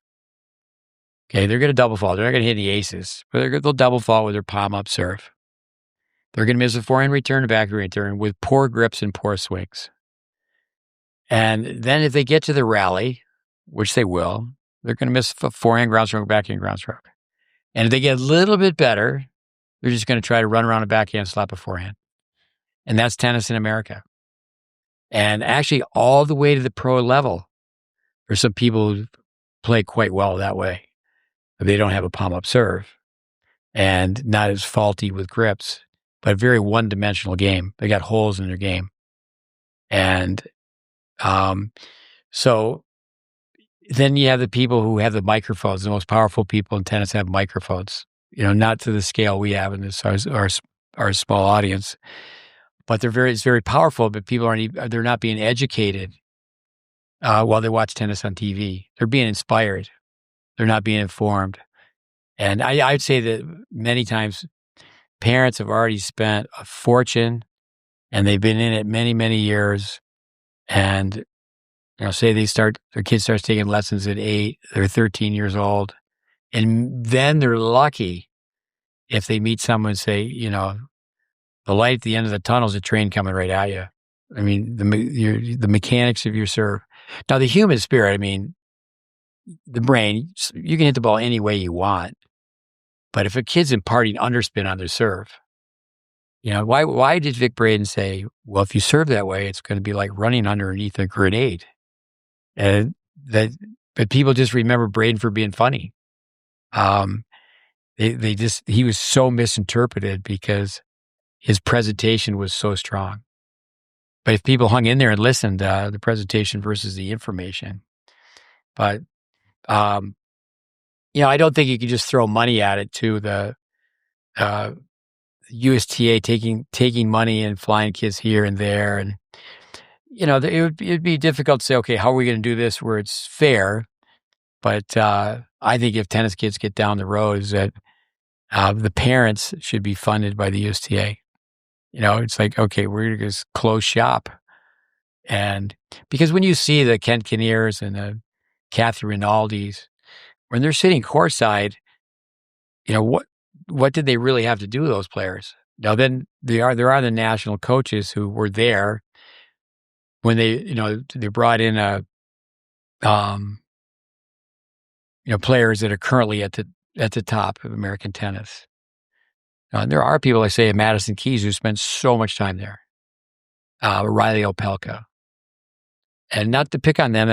Okay, they're going to double fault. They're not going to hit any aces, but they'll double fault with their palm up serve. They're going to miss a forehand return, a backhand return with poor grips and poor swings. And then if they get to the rally, which they will, they're going to miss a forehand ground stroke, backhand ground stroke. And if they get a little bit better, they're just going to try to run around a backhand, slap a forehand. And that's tennis in America. And actually all the way to the pro level, there's some people who play quite well that way. They don't have a palm-up serve and not as faulty with grips. but a very one-dimensional game. They got holes in their game. And so then you have the people who have the microphones. The most powerful people in tennis have microphones, not to the scale we have in this, our small audience, but it's very powerful, but they're not being educated while they watch tennis on TV. They're being inspired. They're not being informed. And I'd say that many times parents have already spent a fortune and they've been in it many, many years. And, say their kid starts taking lessons at 8, they're 13 years old. And then they're lucky if they meet someone and say, the light at the end of the tunnel is a train coming right at you. I mean, the mechanics of your serve. Now, the human spirit, the brain, you can hit the ball any way you want. But if a kid's imparting underspin on their serve, why did Vic Braden say, well, if you serve that way, it's going to be like running underneath a grenade? But people just remember Braden for being funny. He was so misinterpreted because his presentation was so strong. But if people hung in there and listened, the presentation versus the information. But, I don't think you could just throw money at it to the USTA taking money and flying kids here and there. And, it'd be difficult to say, okay, how are we going to do this where it's fair? But I think if tennis kids get down the road is that the parents should be funded by the USTA. It's like, okay, we're going to just close shop. And because when you see the Kent Kinnears and the Kathy Rinaldis, when they're sitting courtside, what did they really have to do with those players? Now, then there are the national coaches who were there when they brought in players that are currently at the top of American tennis. There are people, I say, at Madison Keys who spent so much time there. Riley Opelka. And not to pick on them,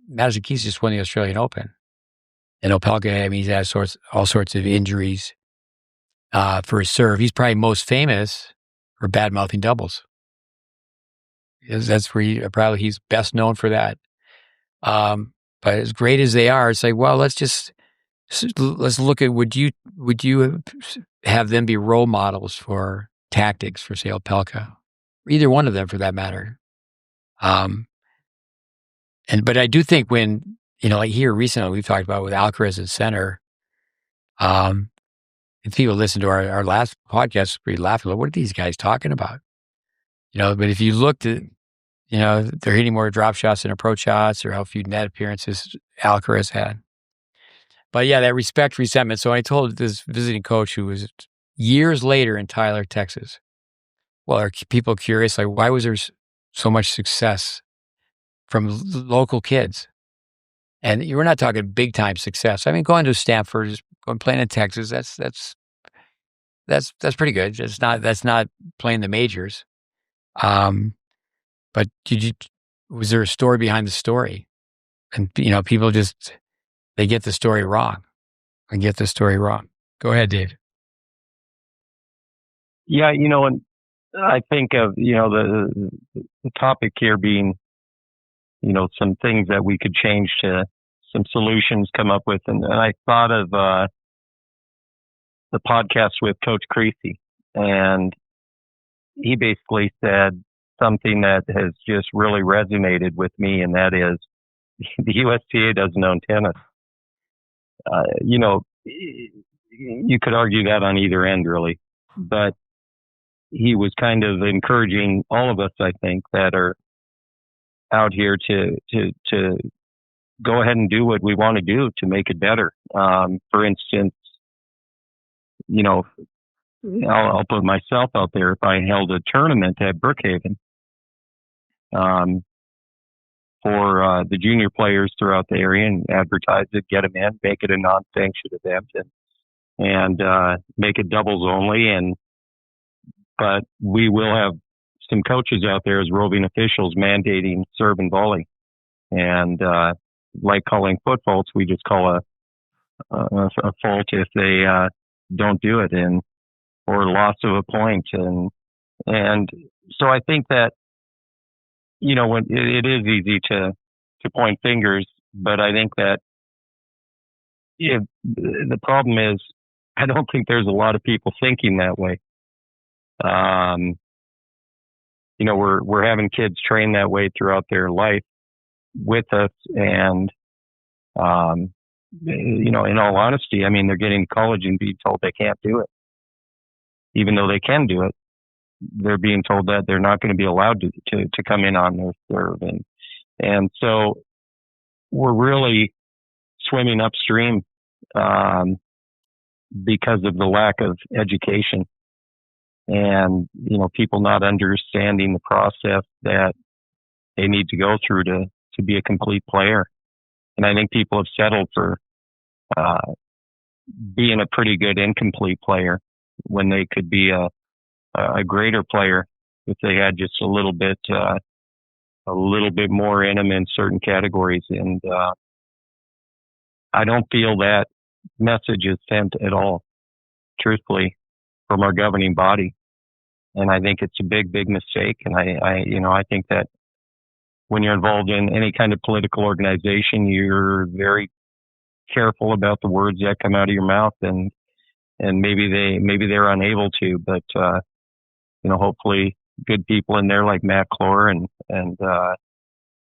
Madison Keys just won the Australian Open. And Opelka, he's had all sorts of injuries for his serve. He's probably most famous for bad-mouthing doubles. That's where he's best known for that. But as great as they are, it's like, well, let's look at, would you have them be role models for tactics for, say, Opelka? Either one of them for that matter. But I do think when, like here recently, we've talked about with Alcaraz at center, if people listen to our last podcast, we laugh, like, what are these guys talking about? But if you looked at, they're hitting more drop shots than approach shots or how few net appearances Alcaraz had. But yeah, that resentment. So I told this visiting coach who was years later in Tyler, Texas, well, are people curious, like, why was there so much success from local kids? And we're not talking big time success. Going to Stanford, going playing in Texas, that's pretty good. That's not playing the majors. But was there a story behind the story? And people they get the story wrong. Go ahead, Dave. Yeah, and I think of the topic here being some things that we could change to some solutions come up with. And I thought of the podcast with Coach Creasy, and he basically said something that has just really resonated with me, and that is the USTA doesn't own tennis. You could argue that on either end, really, but he was kind of encouraging all of us, I think, that are out here to go ahead and do what we want to do to make it better. For instance, I'll put myself out there. If I held a tournament at Brookhaven for the junior players throughout the area and advertise it, get them in, make it a non-sanctioned event, and make it doubles only. But we will have some coaches out there as roving officials mandating serve and volley. And like calling foot faults, we just call a fault if they don't do it. And or loss of a point. And so I think that, when it is easy to point fingers, but I think that the problem is, I don't think there's a lot of people thinking that way. We're having kids train that way throughout their life with us. And, in all honesty, I mean, they're getting to college and being told they can't do it. Even though they can do it, they're being told that they're not going to be allowed to come in on their serve. And so we're really swimming upstream, because of the lack of education and, people not understanding the process that they need to go through to be a complete player. And I think people have settled for being a pretty good incomplete player when they could be a greater player if they had just a little bit more in them in certain categories. And I don't feel that message is sent at all, truthfully, from our governing body. And I think it's a big, big mistake. And I think that when you're involved in any kind of political organization, you're very careful about the words that come out of your mouth, and maybe they're unable to, but hopefully good people in there like Matt Clore and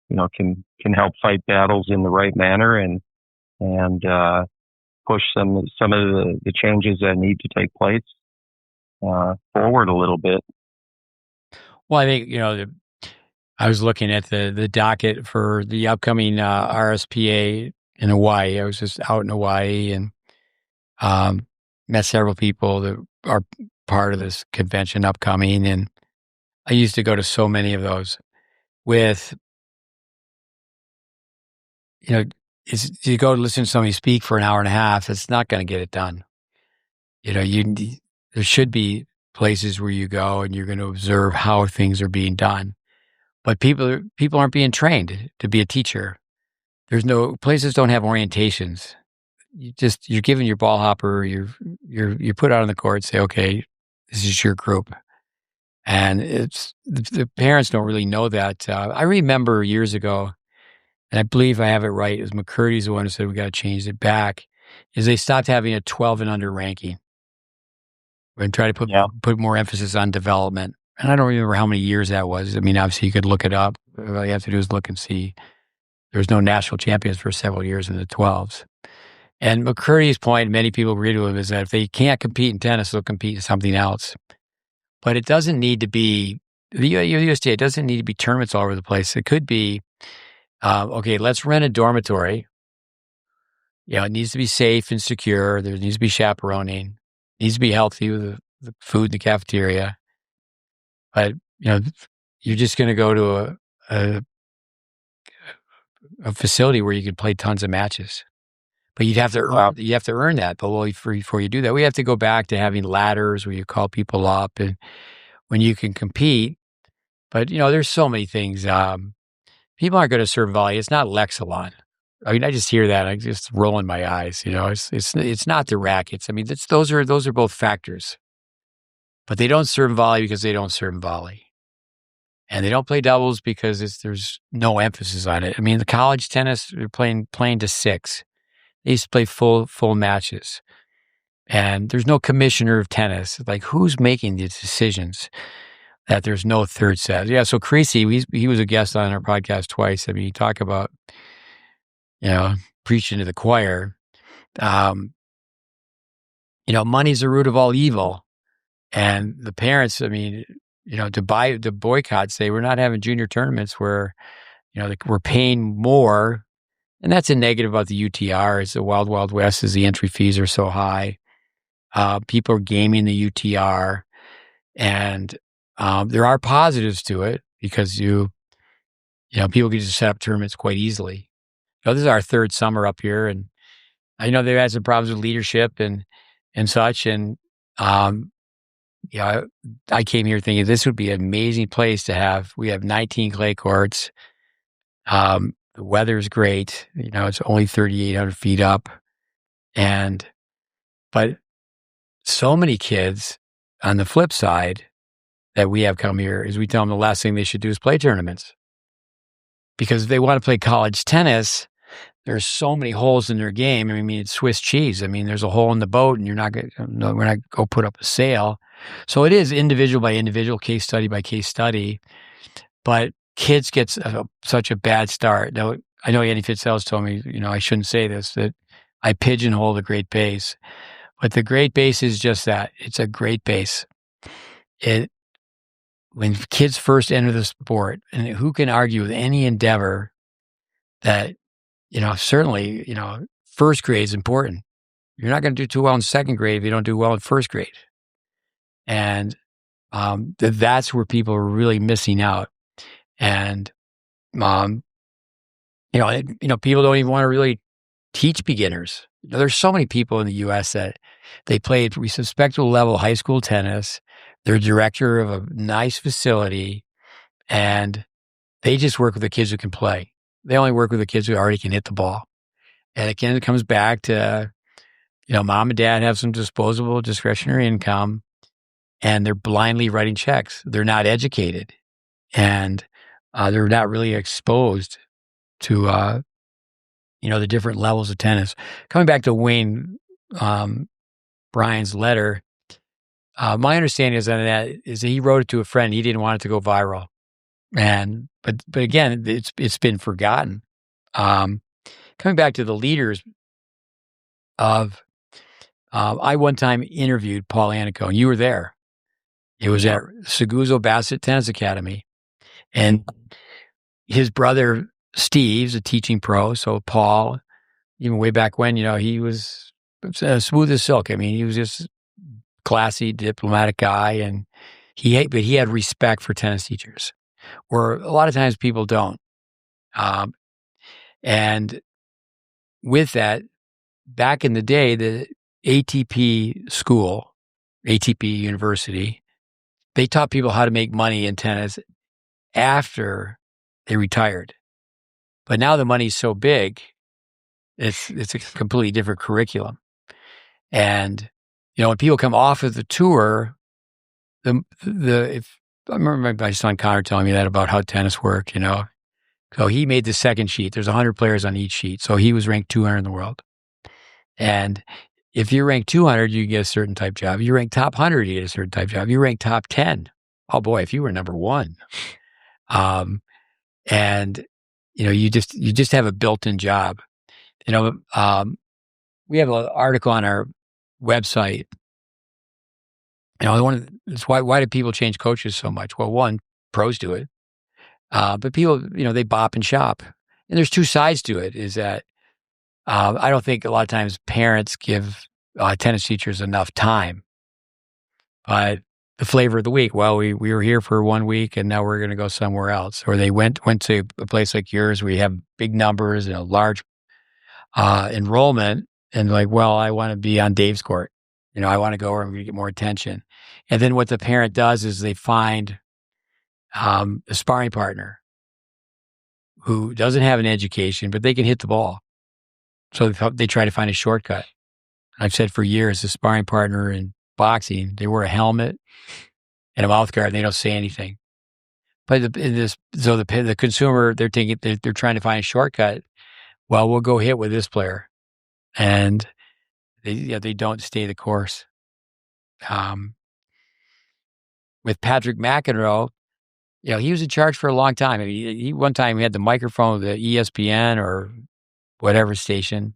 can help fight battles in the right manner and push some of the changes that need to take place forward a little bit. Well, I think, I was looking at the docket for the upcoming RSPA in Hawaii. I was just out in Hawaii and met several people that are part of this convention upcoming. And I used to go to so many of those with, you go to listen to somebody speak for an hour and a half, it's not going to get it done. There should be places where you go and you're going to observe how things are being done. But people aren't being trained to be a teacher. Places don't have orientations. You're given your ball hopper, you're put out on the court, say, okay, this is your group. And it's the parents don't really know that. I remember years ago, and I believe I have it right, it was McCurdy's the one who said we got to change it back, is they stopped having a 12 and under ranking and try to put more emphasis on development. And I don't remember how many years that was. I mean, obviously you could look it up. All you have to do is look and see. There was no national champions for several years in the 12s. And McCurdy's point, many people agree to him, is that if they can't compete in tennis, they'll compete in something else. But it doesn't need to be, the USTA, it doesn't need to be tournaments all over the place. It could be, okay, let's rent a dormitory. It needs to be safe and secure. There needs to be chaperoning. It needs to be healthy with the food in the cafeteria. But, you're just going to go to a facility where you can play tons of matches. But you have to earn that. But before you do that, we have to go back to having ladders where you call people up and when you can compete. But, there's so many things. People aren't going to serve volley. It's not Lexilon. I mean, I just hear that. I just rolling my eyes. It's not the rackets. I mean, those are both factors. But they don't serve volley because they don't serve volley. And they don't play doubles because there's no emphasis on it. I mean, the college tennis, they're playing to 6. They used to play full matches. And there's no commissioner of tennis. Like, who's making the decisions that there's no third set? Yeah, so Creasy, he was a guest on our podcast twice. I mean, he talked about, preaching to the choir. Money's the root of all evil. And the parents, I mean, to boycott, say, we're not having junior tournaments where, we're paying more. And that's a negative about the UTR. It's the Wild Wild West as the entry fees are so high. People are gaming the UTR. And there are positives to it because people can just set up tournaments quite easily. This is our third summer up here. And I know they've had some problems with leadership and such. And, I came here thinking this would be an amazing place to have. We have 19 clay courts. The weather's great. It's only 3,800 feet up. But so many kids on the flip side that we have come here is we tell them the last thing they should do is play tournaments. Because if they want to play college tennis, there's so many holes in their game. I mean, it's Swiss cheese. I mean, there's a hole in the boat and we're not going to go put up a sail. So it is individual by individual, case study by case study. But kids get such a bad start. Now, I know Andy Fitzgerald told me, I shouldn't say this, that I pigeonhole the GreatBase. But the GreatBase is just that. It's a GreatBase. When kids first enter the sport, and who can argue with any endeavor that, certainly, first grade is important. You're not going to do too well in second grade if you don't do well in first grade. And that's where people are really missing out. And, people don't even want to really teach beginners. There's so many people in the U.S. that they played respectable level high school tennis. They're director of a nice facility, and they just work with the kids who can play. They only work with the kids who already can hit the ball. And again, it comes back to, mom and dad have some disposable discretionary income, and they're blindly writing checks. They're not educated, and they're not really exposed to, the different levels of tennis. Coming back to Wayne Bryan's letter, my understanding is that he wrote it to a friend. He didn't want it to go viral, but again, it's been forgotten. Coming back to the leaders of, I one time interviewed Paul Anico, and you were there. It was at Seguzo Bassett Tennis Academy, and his brother Steve's a teaching pro. So Paul, even way back when, he was smooth as silk. I mean, he was just classy, diplomatic guy, and he had respect for tennis teachers, where a lot of times people don't. And with that, back in the day, the ATP school, ATP University, they taught people how to make money in tennis after they retired. But now the money's so big, it's a completely different curriculum. And when people come off of the tour, if I remember my son Connor telling me that about how tennis worked, So he made the second sheet. There's 100 players on each sheet. So he was ranked 200 in the world. And if you're ranked 200, you get a certain type job. If you rank top 100, you get a certain type job. If you rank top 10, oh boy, if you were number one. And you just have a built-in job. We have an article on our website. It's why do people change coaches so much? Well, one, pros do it. But people, they bop and shop. And there's two sides to it, is that I don't think a lot of times parents give tennis teachers enough time. But the flavor of the week, well, we were here for 1 week and now we're going to go somewhere else. Or they went to a place like yours where you have big numbers and a large enrollment, and I want to be on Dave's court. I want to go where I'm going to get more attention. And then what the parent does is they find a sparring partner who doesn't have an education, but they can hit the ball. So they try to find a shortcut. I've said for years, the sparring partner in boxing, they wear a helmet and a mouth guard, and they don't say anything. But the consumer, they're trying to find a shortcut. Well, we'll go hit with this player, and they don't stay the course. With Patrick McEnroe, he was in charge for a long time. I mean, he one time he had the microphone of the ESPN or whatever station,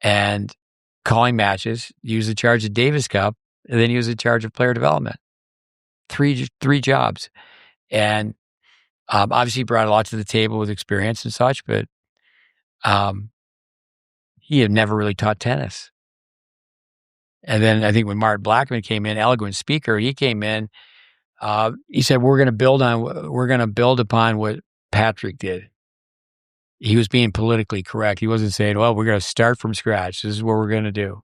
and calling matches. He was in charge of Davis Cup, and then he was in charge of player development. Three jobs, and obviously brought a lot to the table with experience and such. But he had never really taught tennis. And then I think when Martin Blackman came in, eloquent speaker, he came in. He said, we're going to build upon what Patrick did. He was being politically correct. He wasn't saying, well, we're going to start from scratch. This is what we're going to do.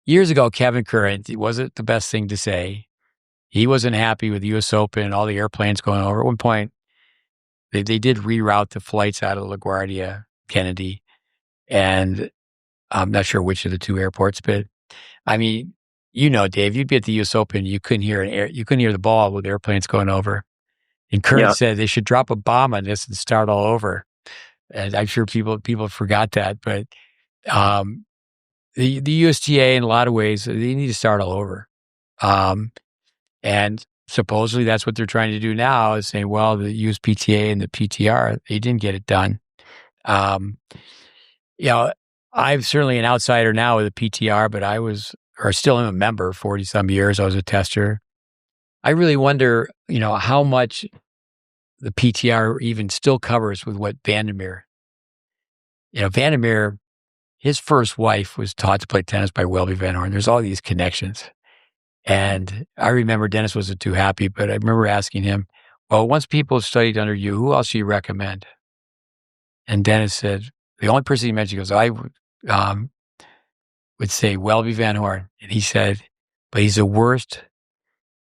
Years ago, Kevin Curran, it wasn't the best thing to say. He wasn't happy with the U.S. Open and all the airplanes going over. At one point, they did reroute the flights out of LaGuardia, Kennedy, and I'm not sure which of the two airports, but I mean, Dave, you'd be at the U.S. Open, you couldn't hear the ball with airplanes going over. And Kurt said they should drop a bomb on this and start all over. And I'm sure people forgot that, but the USTA in a lot of ways they need to start all over. And supposedly that's what they're trying to do now is saying, well, the USPTA and the PTR, they didn't get it done. I'm certainly an outsider now with the PTR, but I still am a member 40 some years. I was a tester. I really wonder, how much the PTR even still covers with what Vandermeer. Vandermeer, his first wife was taught to play tennis by Welby Van Horn. There's all these connections. And I remember Dennis wasn't too happy, but I remember asking him, well, once people studied under you, who else do you recommend? And Dennis said, the only person he mentioned goes, I would say Welby Van Horn. And he said, but he's the worst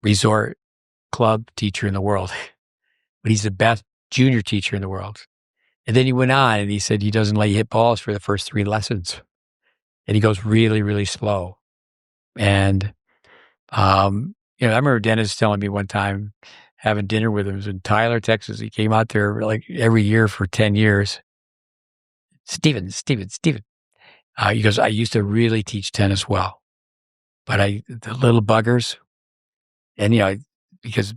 resort club teacher in the world. But he's the best junior teacher in the world. And then he went on and he said he doesn't let you hit balls for the first 3 lessons. And he goes really, really slow. And, I remember Dennis telling me one time having dinner with him. It was in Tyler, Texas. He came out there like every year for 10 years. Steven. He goes, I used to really teach tennis well. But the little buggers, and, because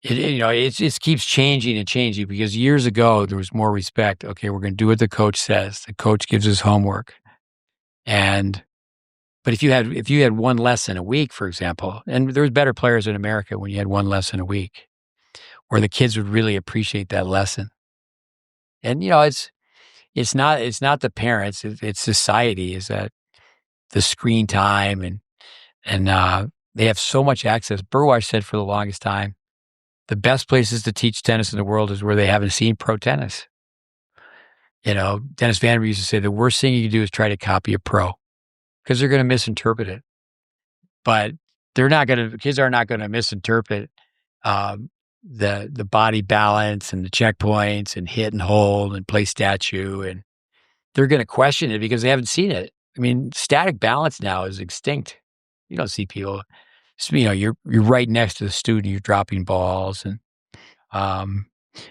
it keeps changing and changing because years ago there was more respect. Okay, we're going to do what the coach says. The coach gives us homework. But if you had one lesson a week, for example, and there was better players in America when you had one lesson a week, where the kids would really appreciate that lesson. And it's not the parents, it's society. Is that the screen time and they have so much access. Burwash said for the longest time, the best places to teach tennis in the world is where they haven't seen pro tennis. Dennis Vandermeer used to say the worst thing you can do is try to copy a pro because they're going to misinterpret it. But kids are not going to misinterpret the body balance and the checkpoints and hit and hold and play statue. And they're going to question it because they haven't seen it. I mean, static balance now is extinct. You don't see people. You're right next to the student. You're dropping balls, and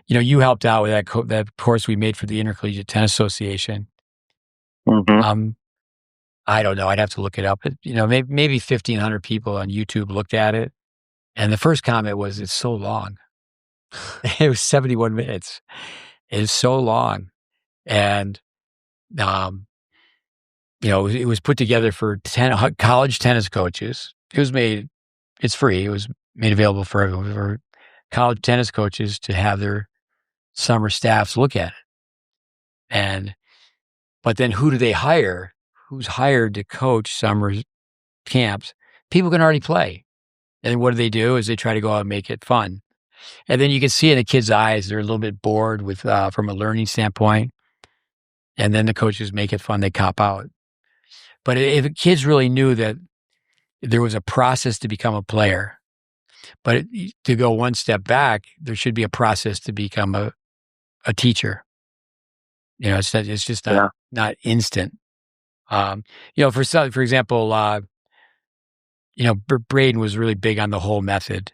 you helped out with that course we made for the Intercollegiate Tennis Association. Mm-hmm. I don't know. I'd have to look it up. But, maybe 1,500 people on YouTube looked at it, and the first comment was, "It's so long." It was 71 minutes. It is so long, and it was put together for college tennis coaches. It's free. It was made available for everyone, for college tennis coaches to have their summer staffs look at it. But then who do they hire? Who's hired to coach summer camps? People can already play. And what do? Is they try to go out and make it fun. And then you can see in the kids' eyes, they're a little bit bored with from a learning standpoint. And then the coaches make it fun. They cop out. But if kids really knew that there was a process to become a player, but to go one step back, there should be a process to become a teacher. It's just not instant. For example, Braden was really big on the whole method.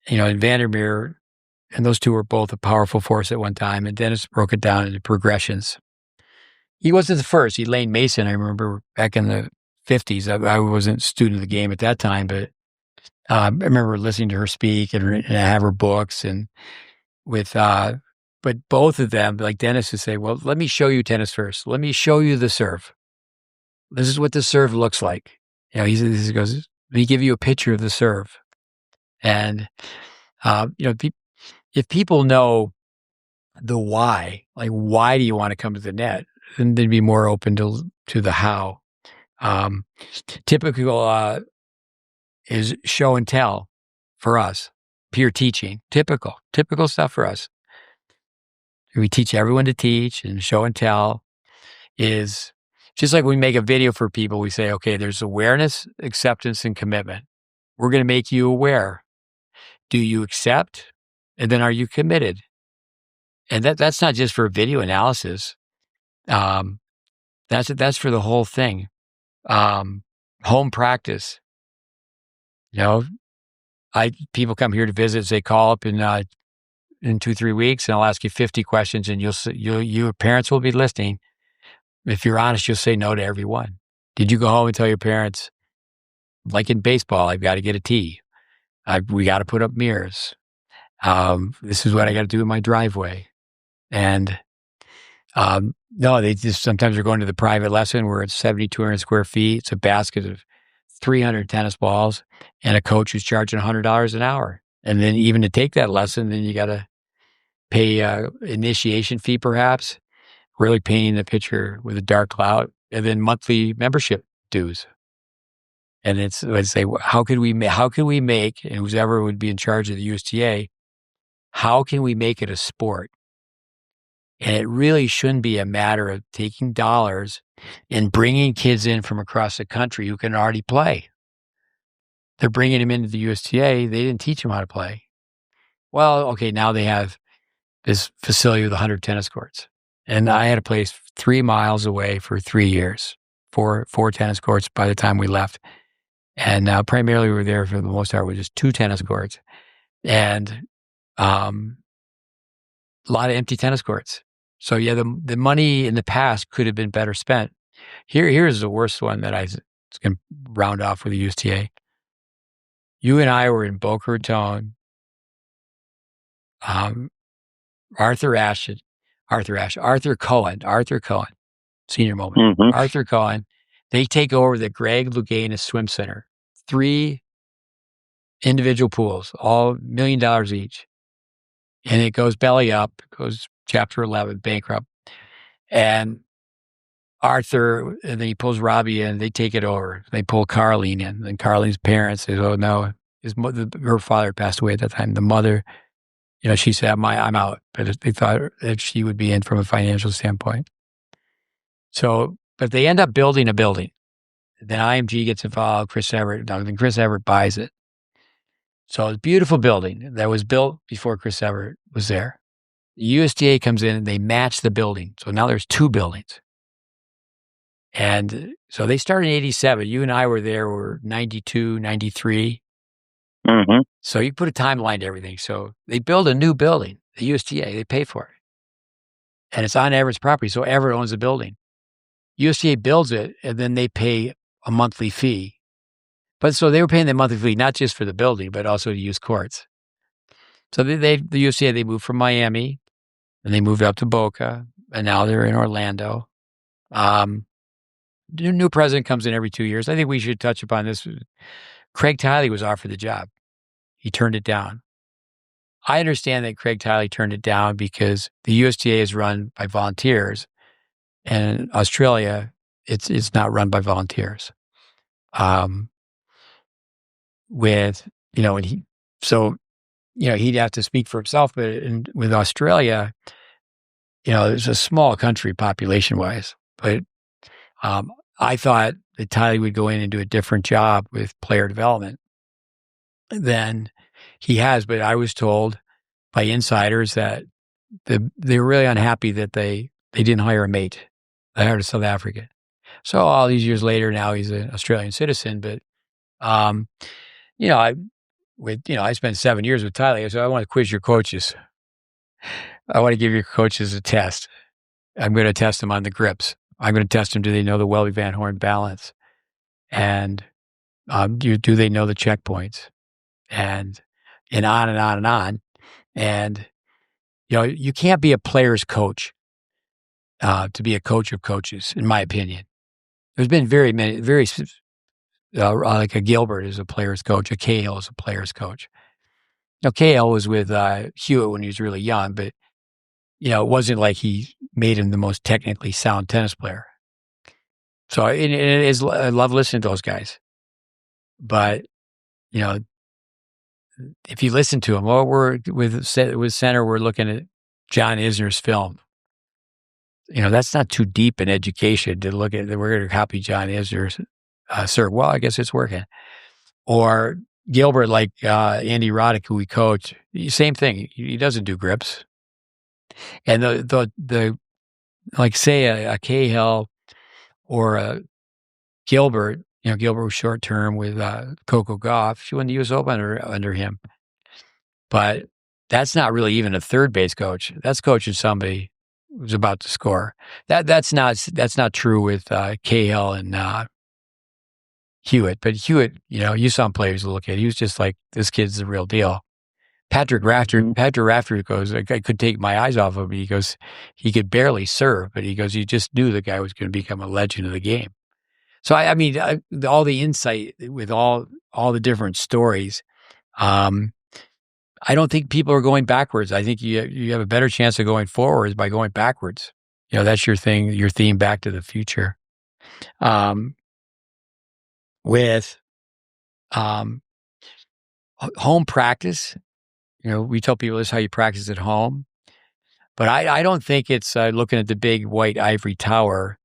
And Vandermeer, and those two were both a powerful force at one time. And Dennis broke it down into progressions. He wasn't the first. Elaine Mason, I remember back in the 50s. I wasn't a student of the game at that time, but I remember listening to her speak and have her books but both of them, like Dennis would say, well, let me show you tennis first. Let me show you the serve. This is what the serve looks like. He goes, let me give you a picture of the serve. And, if people know the why, like why do you want to come to the net, then they'd be more open to the how. Typical is show and tell for us, peer teaching, typical stuff for us. We teach everyone to teach, and show and tell is just like we make a video for people. We say, okay, there's awareness, acceptance, and commitment. We're going to make you aware. Do you accept? And then are you committed? And that's not just for video analysis. That's for the whole thing. home practice. People come here to visit. They call up in 2-3 weeks, and I'll ask you 50 questions, and your parents will be listening. If you're honest, you'll say no to every one. Did you go home and tell your parents, like in baseball, I've got to get a tee. We got to put up mirrors. This is what I got to do in my driveway. And no, they just sometimes are going to the private lesson where it's 7,200 square feet. It's a basket of 300 tennis balls and a coach who's charging $100 an hour. And then even to take that lesson, then you got to pay initiation fee, perhaps, really painting the picture with a dark cloud, and then monthly membership dues. And I'd say, how can we make, and whoever would be in charge of the USTA, how can we make it a sport? And it really shouldn't be a matter of taking dollars and bringing kids in from across the country who can already play. They're bringing them into the USTA. They didn't teach them how to play. Well, okay, now they have this facility with 100 tennis courts. And I had a place 3 miles away for 3 years, four tennis courts by the time we left. And primarily we were there for the most part with just 2 tennis courts and a lot of empty tennis courts. So yeah, the money in the past could have been better spent. Here's the worst one that I was going to round off with the USTA. You and I were in Boca Raton. Arthur Cohen, senior moment. Mm-hmm. Arthur Cohen, they take over the Greg Louganis Swim Center. 3 individual pools, all $1 million each. And it goes belly up, goes Chapter 11, bankrupt. And Arthur, and then he pulls Robbie in, they take it over. They pull Carlene in. And Carlene's parents say, oh no, her father passed away at that time. The mother, she said, I'm out. But they thought that she would be in from a financial standpoint. So, but they end up building a building. Then IMG gets involved, Chris Everett buys it. So it's a beautiful building that was built before Chris Everett was there. The USDA comes in and they match the building. So now there's 2 buildings. And so they started in 87. You and I were there, were 92, 93. Mm-hmm. So you put a timeline to everything. So they build a new building, the USDA, they pay for it. And it's on Everett's property. So Everett owns the building. USDA builds it and then they pay a monthly fee. But so they were paying the monthly fee, not just for the building, but also to use courts. So the USDA, they moved from Miami and they moved up to Boca and now they're in Orlando. New president comes in every 2 years. I think we should touch upon this. Craig Tiley was offered the job. He turned it down. I understand that Craig Tiley turned it down because the USTA is run by volunteers, and in Australia, it's not run by volunteers. He'd have to speak for himself, but with Australia, it's a small country population-wise, but I thought that Tiley would go in and do a different job with player development than he has. But I was told by insiders that they were really unhappy that they didn't hire a mate. They hired a South African. So all these years later, now he's an Australian citizen. But I spent 7 years with Tiley, so I want to quiz your coaches. I want to give your coaches a test. I'm going to test them on the grips. I'm going to test them. Do they know the Welby Van Horn balance? And do they know the checkpoints? And on and on and on. And, you can't be a player's coach to be a coach of coaches, in my opinion. There's been like a Gilbert is a player's coach. A Cahill is a player's coach. Now, Cahill was with Hewitt when he was really young, but, it wasn't like he made him the most technically sound tennis player. So I love listening to those guys. But, if you listen to them, we're with Center, we're looking at John Isner's film. That's not too deep in education to look at. We're going to copy John Isner's sir. Well, I guess it's working. Or Gilbert, like Andy Roddick, who we coach, same thing. He doesn't do grips. And the like say a Cahill or a Gilbert, Gilbert was short term with Coco Gauff. She won the U.S. Open under him. But that's not really even a third base coach. That's coaching somebody who's about to score. That's not true with Cahill and Hewitt. But Hewitt, you saw him play. He was a little kid. He was just like, this kid's the real deal. Patrick Rafter goes, I could take my eyes off of him. He goes, he could barely serve, but he goes, you just knew the guy was going to become a legend of the game. So I mean, all the insight with all the different stories. I don't think people are going backwards. I think you have a better chance of going forwards by going backwards. That's your thing, your theme, Back to the Future. With home practice, we tell people this is how you practice at home. But I don't think it's looking at the big white ivory tower.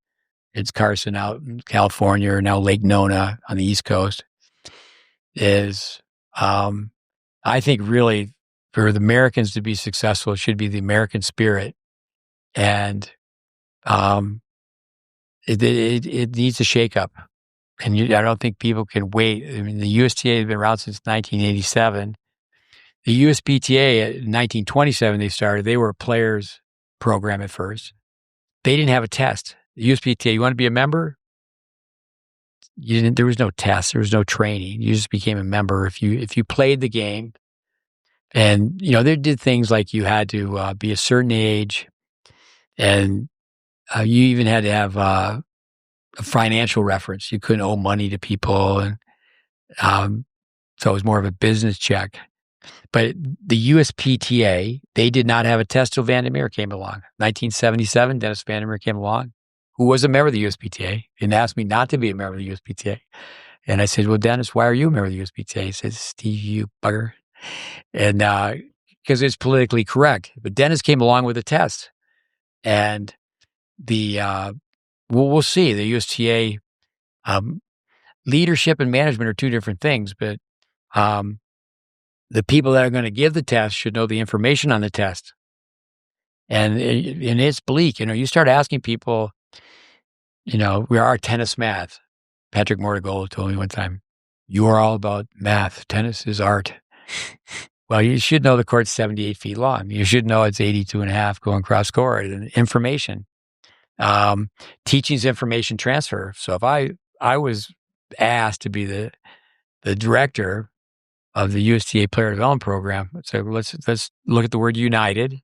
It's Carson out in California, or now Lake Nona on the East Coast. I think really for the Americans to be successful, it should be the American spirit. And it needs a shakeup. And I don't think people can wait. I mean, the USTA has been around since 1987. The USPTA in 1927 they started. They were a players program at first. They didn't have a test. The USPTA, you want to be a member? There was no test. There was no training. You just became a member if you played the game. And they did things like you had to be a certain age, and you even had to have a financial reference. You couldn't owe money to people, and so it was more of a business check. But the USPTA, they did not have a test till Vandermeer came along. 1977, Dennis Vandermeer came along, who was a member of the USPTA, and asked me not to be a member of the USPTA. And I said, well, Dennis, why are you a member of the USPTA? He said, Steve, you bugger. And because it's politically correct. But Dennis came along with a test. And we'll see. The USTA leadership and management are two different things, but the people that are going to give the test should know the information on the test. And it's bleak. You start asking people, we are tennis math. Patrick Mortigolo told me one time, you are all about math. Tennis is art. Well, you should know the court's 78 feet long. You should know it's 82 and a half going cross court. And information. Teaching is information transfer. So if I was asked to be the director of the USTA Player Development Program, so let's look at the word united,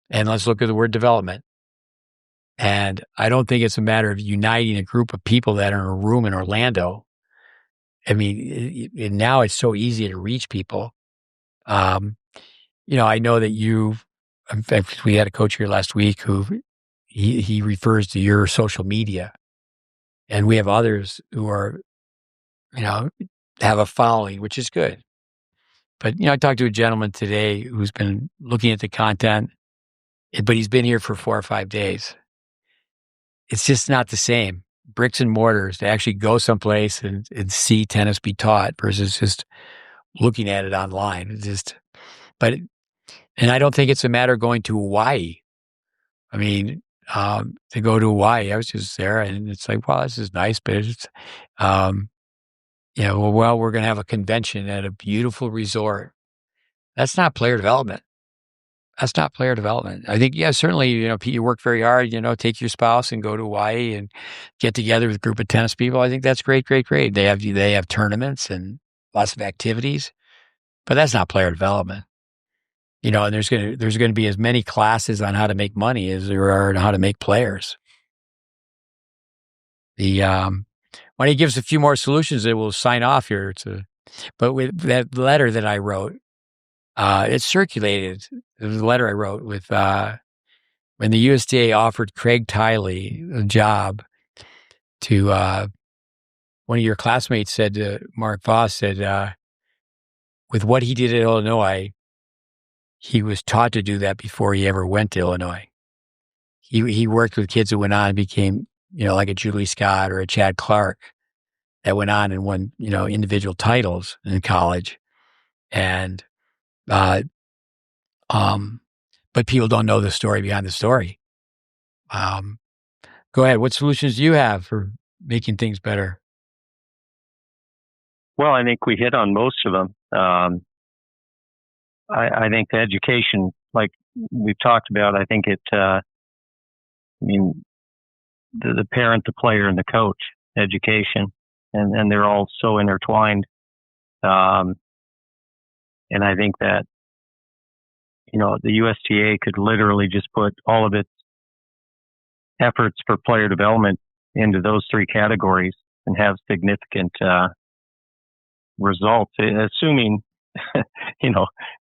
and let's look at the word development. And I don't think it's a matter of uniting a group of people that are in a room in Orlando. I mean, now it's so easy to reach people. I know that in fact, we had a coach here last week who he refers to your social media, and we have others who are, have a following, which is good. But, I talked to a gentleman today who's been looking at the content, but he's been here for 4 or 5 days. It's just not the same. Bricks and mortars, to actually go someplace and see tennis be taught versus just looking at it online. And I don't think it's a matter of going to Hawaii. I mean, to go to Hawaii, I was just there, and it's like, well, this is nice, but it's, we're going to have a convention at a beautiful resort. That's not player development. That's not player development. I think, certainly, you work very hard, take your spouse and go to Hawaii and get together with a group of tennis people. I think that's great, great, great. They have tournaments and lots of activities, but that's not player development. And there's going to be as many classes on how to make money as there are on how to make players. When he gives a few more solutions, it will sign off here. But with that letter that I wrote, it circulated. It was a letter I wrote with when the USDA offered Craig Tiley a job to one of your classmates said to Mark Voss said, with what he did at Illinois, he was taught to do that before he ever went to Illinois. He worked with kids who went on and became, like a Julie Scott or a Chad Clark that went on and won, individual titles in college. And, but people don't know the story behind the story. Go ahead. What solutions do you have for making things better? Well, I think we hit on most of them. I think the education, like we've talked about, I think I mean, the parent, the player, and the coach, education, and they're all so intertwined. And I think that, the USTA could literally just put all of its efforts for player development into those three categories and have significant results, assuming,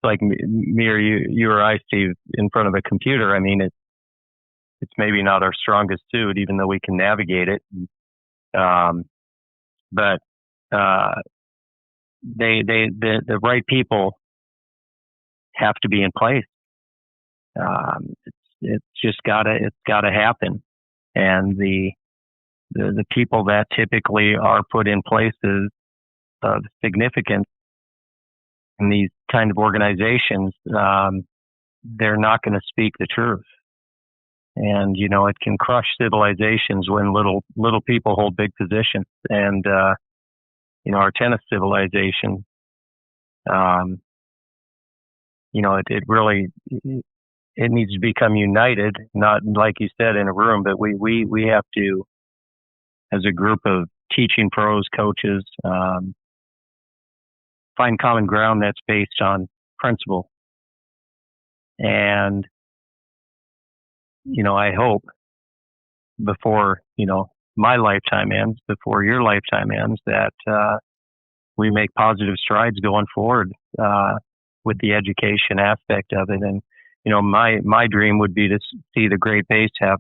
like me or you or I, Steve, in front of a computer. I mean, it's maybe not our strongest suit, even though we can navigate it. But the right people have to be in place. It's just gotta happen. And the people that typically are put in places of significance in these kind of organizations, they're not going to speak the truth. And, it can crush civilizations when little people hold big positions. And, our tennis civilization, it really, it needs to become united, not like you said in a room, but we have to, as a group of teaching pros, coaches, find common ground that's based on principle. And, I hope before, my lifetime ends, before your lifetime ends, that we make positive strides going forward with the education aspect of it. And, my dream would be to see the GreatBase have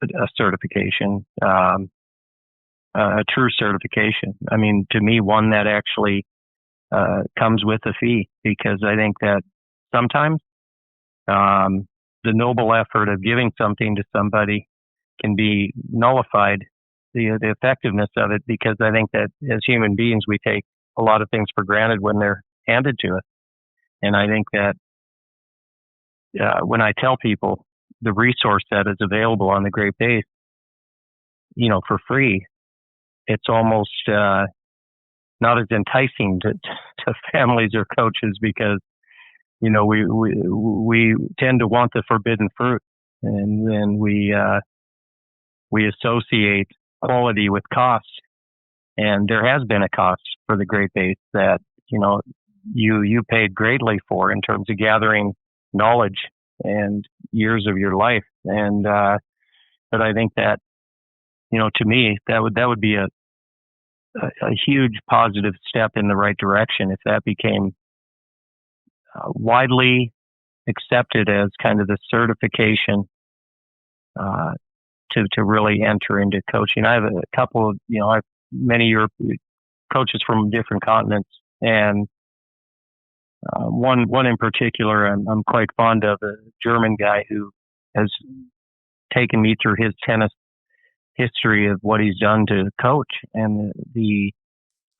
a certification, a true certification. I mean, to me, one that actually comes with a fee, because I think that sometimes the noble effort of giving something to somebody can be nullified, the effectiveness of it, because I think that as human beings, we take a lot of things for granted when they're handed to us. And I think that when I tell people the resource that is available on the GreatBase, for free, it's almost not as enticing to families or coaches, because we tend to want the forbidden fruit, and then we associate quality with cost. And there has been a cost for the GreatBase that you paid greatly for, in terms of gathering knowledge and years of your life. And but I think that to me, that would be a huge positive step in the right direction if that became widely accepted as kind of the certification to really enter into coaching. I have a couple of, I've many European coaches from different continents, and one in particular I'm quite fond of, a German guy who has taken me through his tennis history of what he's done to coach, and the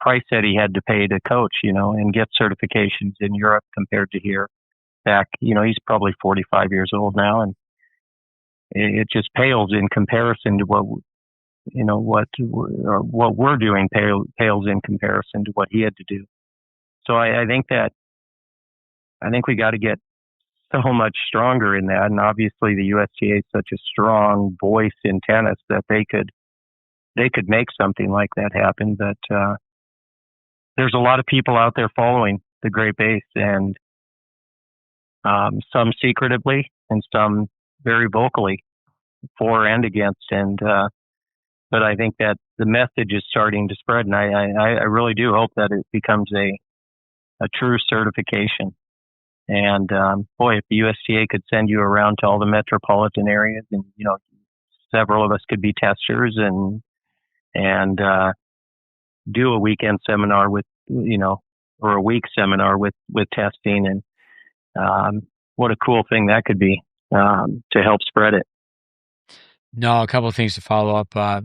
price that he had to pay to coach, and get certifications in Europe compared to here. Back, he's probably 45 years old now, and it just pales in comparison to what we're doing, pales in comparison to what he had to do. So I think we got to get so much stronger in that. And obviously the USTA is such a strong voice in tennis that they could make something like that happen. But there's a lot of people out there following the GreatBase, and some secretively and some very vocally, for and against. And but I think that the message is starting to spread, and I really do hope that it becomes a true certification. And boy, if the USTA could send you around to all the metropolitan areas, and several of us could be testers, and do a weekend seminar with or a week seminar with testing, and what a cool thing that could be to help spread it. No, a couple of things to follow up.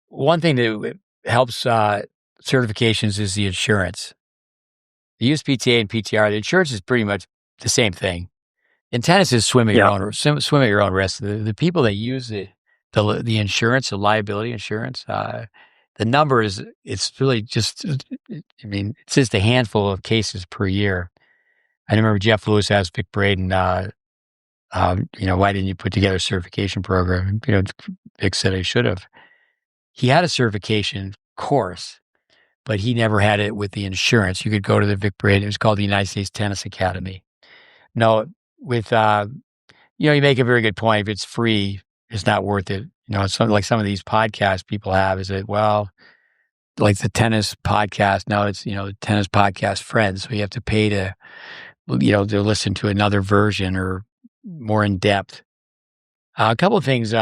One thing that helps certifications is the insurance. The USPTA and PTR, the insurance is pretty much the same thing. In tennis, is swim at your own risk. The people that use the insurance, the liability insurance, the number is, it's really just, I mean, it's just a handful of cases per year. I remember Jeff Lewis asked Vic Braden, why didn't you put together a certification program? Vic said I should have. He had a certification course, but he never had it with the insurance. You could go to the Vic Braden. It was called the United States Tennis Academy. No, with, you make a very good point. If it's free, it's not worth it. It's like some of these podcasts people have is that, well, like the tennis podcast, now it's, the tennis podcast friends. So you have to pay to listen to another version or more in depth. A couple of things,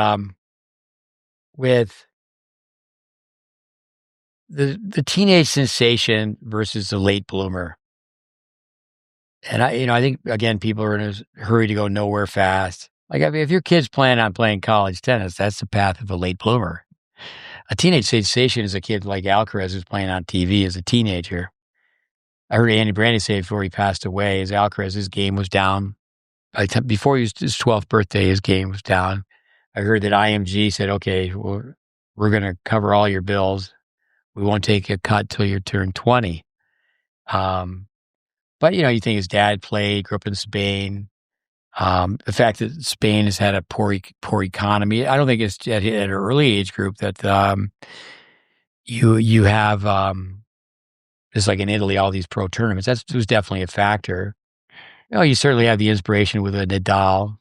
with the teenage sensation versus the late bloomer. And I think, again, people are in a hurry to go nowhere fast. Like, I mean, if your kid's planning on playing college tennis, that's the path of a late bloomer. A teenage sensation is a kid like Alcaraz who's playing on TV as a teenager. I heard Andy Brandy say before he passed away, as Alcaraz, his game was down. Before his 12th birthday, his game was down. I heard that IMG said, okay, well, we're going to cover all your bills. We won't take a cut till you turn 20. But, you think his dad played, grew up in Spain. The fact that Spain has had a poor economy, I don't think it's at an early age group that you have, just like in Italy, all these pro tournaments. That was definitely a factor. You certainly have the inspiration with a Nadal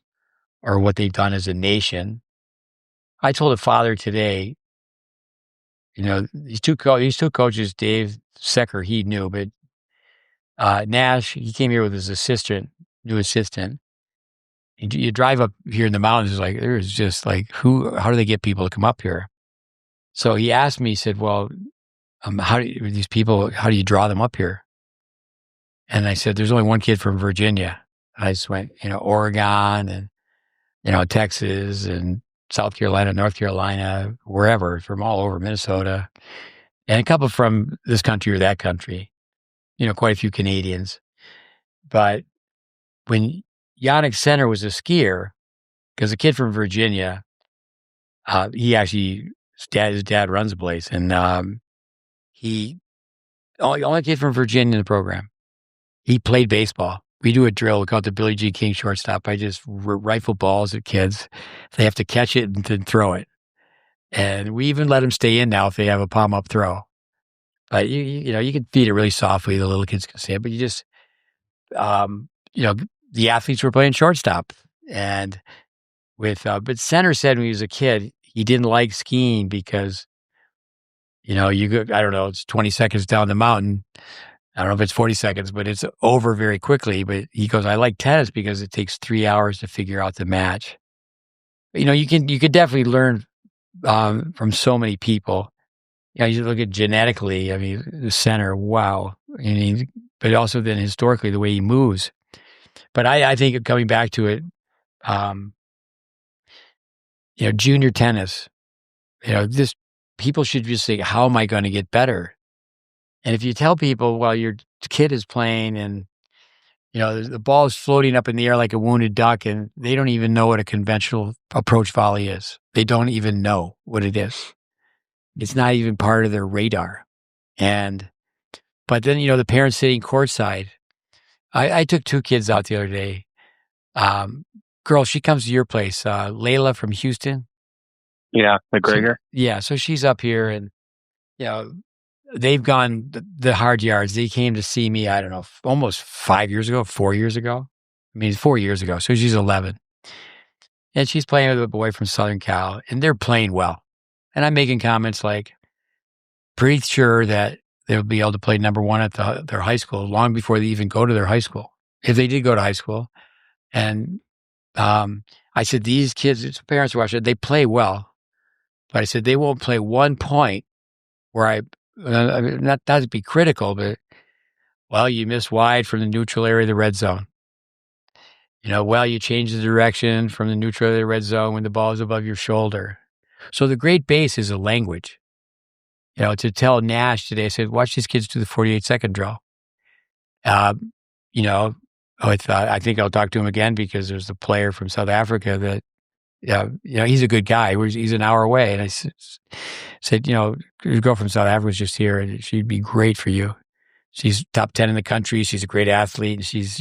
or what they've done as a nation. I told a father today, these two coaches, Dave Secker, he knew, but Nash, he came here with his new assistant. You drive up here in the mountains, like there's just like how do they get people to come up here? So he asked me, he said, well, how do you draw them up here? And I said, there's only one kid from Virginia. I just went, Oregon and, Texas and South Carolina, North Carolina, wherever, from all over Minnesota, and a couple from this country or that country, quite a few Canadians. But when Yannick Sinner was a skier, because a kid from Virginia, his dad runs a place, and only kid from Virginia in the program. He played baseball. We do a drill. We call it the Billie Jean King shortstop. I just rifle balls at kids. They have to catch it and then throw it. And we even let them stay in now if they have a palm up throw. But you can feed it really softly. The little kids can see it. But you just, the athletes were playing shortstop. And but Center said when he was a kid, he didn't like skiing because, you go, I don't know, it's 20 seconds down the mountain. I don't know if it's 40 seconds, but it's over very quickly. But he goes, I like tennis because it takes 3 hours to figure out the match. But, you could definitely learn from so many people. You look at genetically, I mean, the Center, wow. But also then historically, the way he moves. But I think coming back to it, junior tennis, this people should just say, how am I going to get better? And if you tell people, well, your kid is playing and, the ball is floating up in the air like a wounded duck and they don't even know what a conventional approach volley is. They don't even know what it is. It's not even part of their radar. But then, the parents sitting courtside. I took 2 kids out the other day. Girl, she comes to your place, Layla from Houston. Yeah, McGregor. So she's up here and, they've gone the hard yards. They came to see me, I don't know, almost 4 years ago. I mean, 4 years ago. So she's 11. And she's playing with a boy from Southern Cal, and they're playing well. And I'm making comments like, pretty sure that they'll be able to play number 1 at their high school long before they even go to their high school, if they did go to high school. And I said, these kids, parents watch it, they play well. But I said, they won't play one point where not to be critical, but, well, you missed wide from the neutral area of the red zone. You changed the direction from the neutral area of the red zone when the ball is above your shoulder. So the GreatBase is a language. To tell Nash today, I said, watch these kids do the 48-second drill. I think I'll talk to him again because there's a player from South Africa that he's a good guy. He's an hour away. And I said, your girl from South Africa was just here and she'd be great for you. She's top 10 in the country. She's a great athlete. And she's,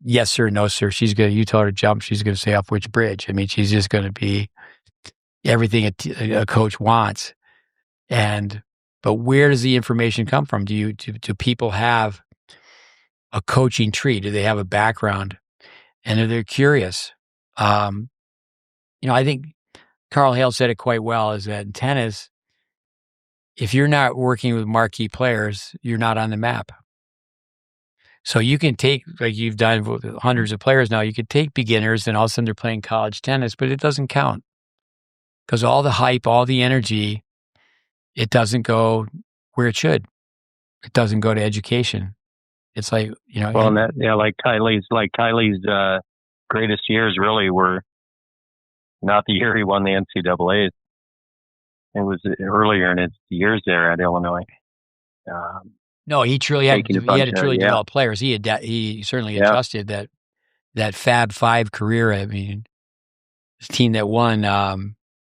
yes, sir, no, sir. You tell her to jump. She's going to say off which bridge. I mean, she's just going to be everything a coach wants. But where does the information come from? Do people have a coaching tree? Do they have a background? And are they curious? I think Carl Hale said it quite well, is that in tennis, if you're not working with marquee players, you're not on the map. So you can take, like you've done with hundreds of players now, you could take beginners and all of a sudden they're playing college tennis, but it doesn't count. Because all the hype, all the energy, it doesn't go where it should. It doesn't go to education. It's like, Well, like Kylie's greatest years really were not the year he won the NCAAs. It was earlier in his years there at Illinois. No, he truly had to truly develop players. He certainly adjusted that Fab Five career. I mean, this team that won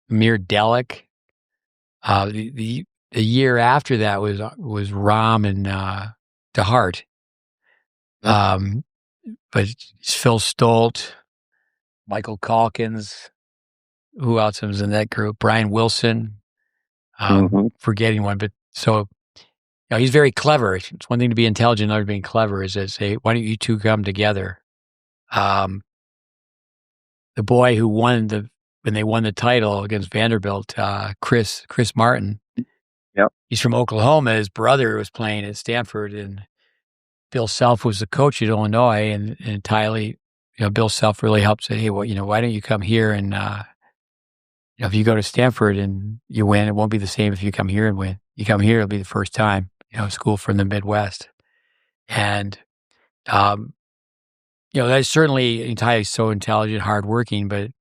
Mir Delic. The year after that was Rahm and DeHart. But Phil Stolt, Michael Calkins, who else was in that group? Brian Wilson. Forgetting one, but so he's very clever. It's one thing to be intelligent, another being clever. Is to say, why don't you two come together? The boy who won when they won the title against Vanderbilt, Chris Martin. Yep. He's from Oklahoma. His brother was playing at Stanford, and Bill Self was the coach at Illinois, and entirely, Bill Self really helped say, hey, well, why don't you come here and, if you go to Stanford and you win, it won't be the same if you come here and win. You come here, it'll be the first time, school from the Midwest. And, that's certainly entirely so intelligent, hardworking, but,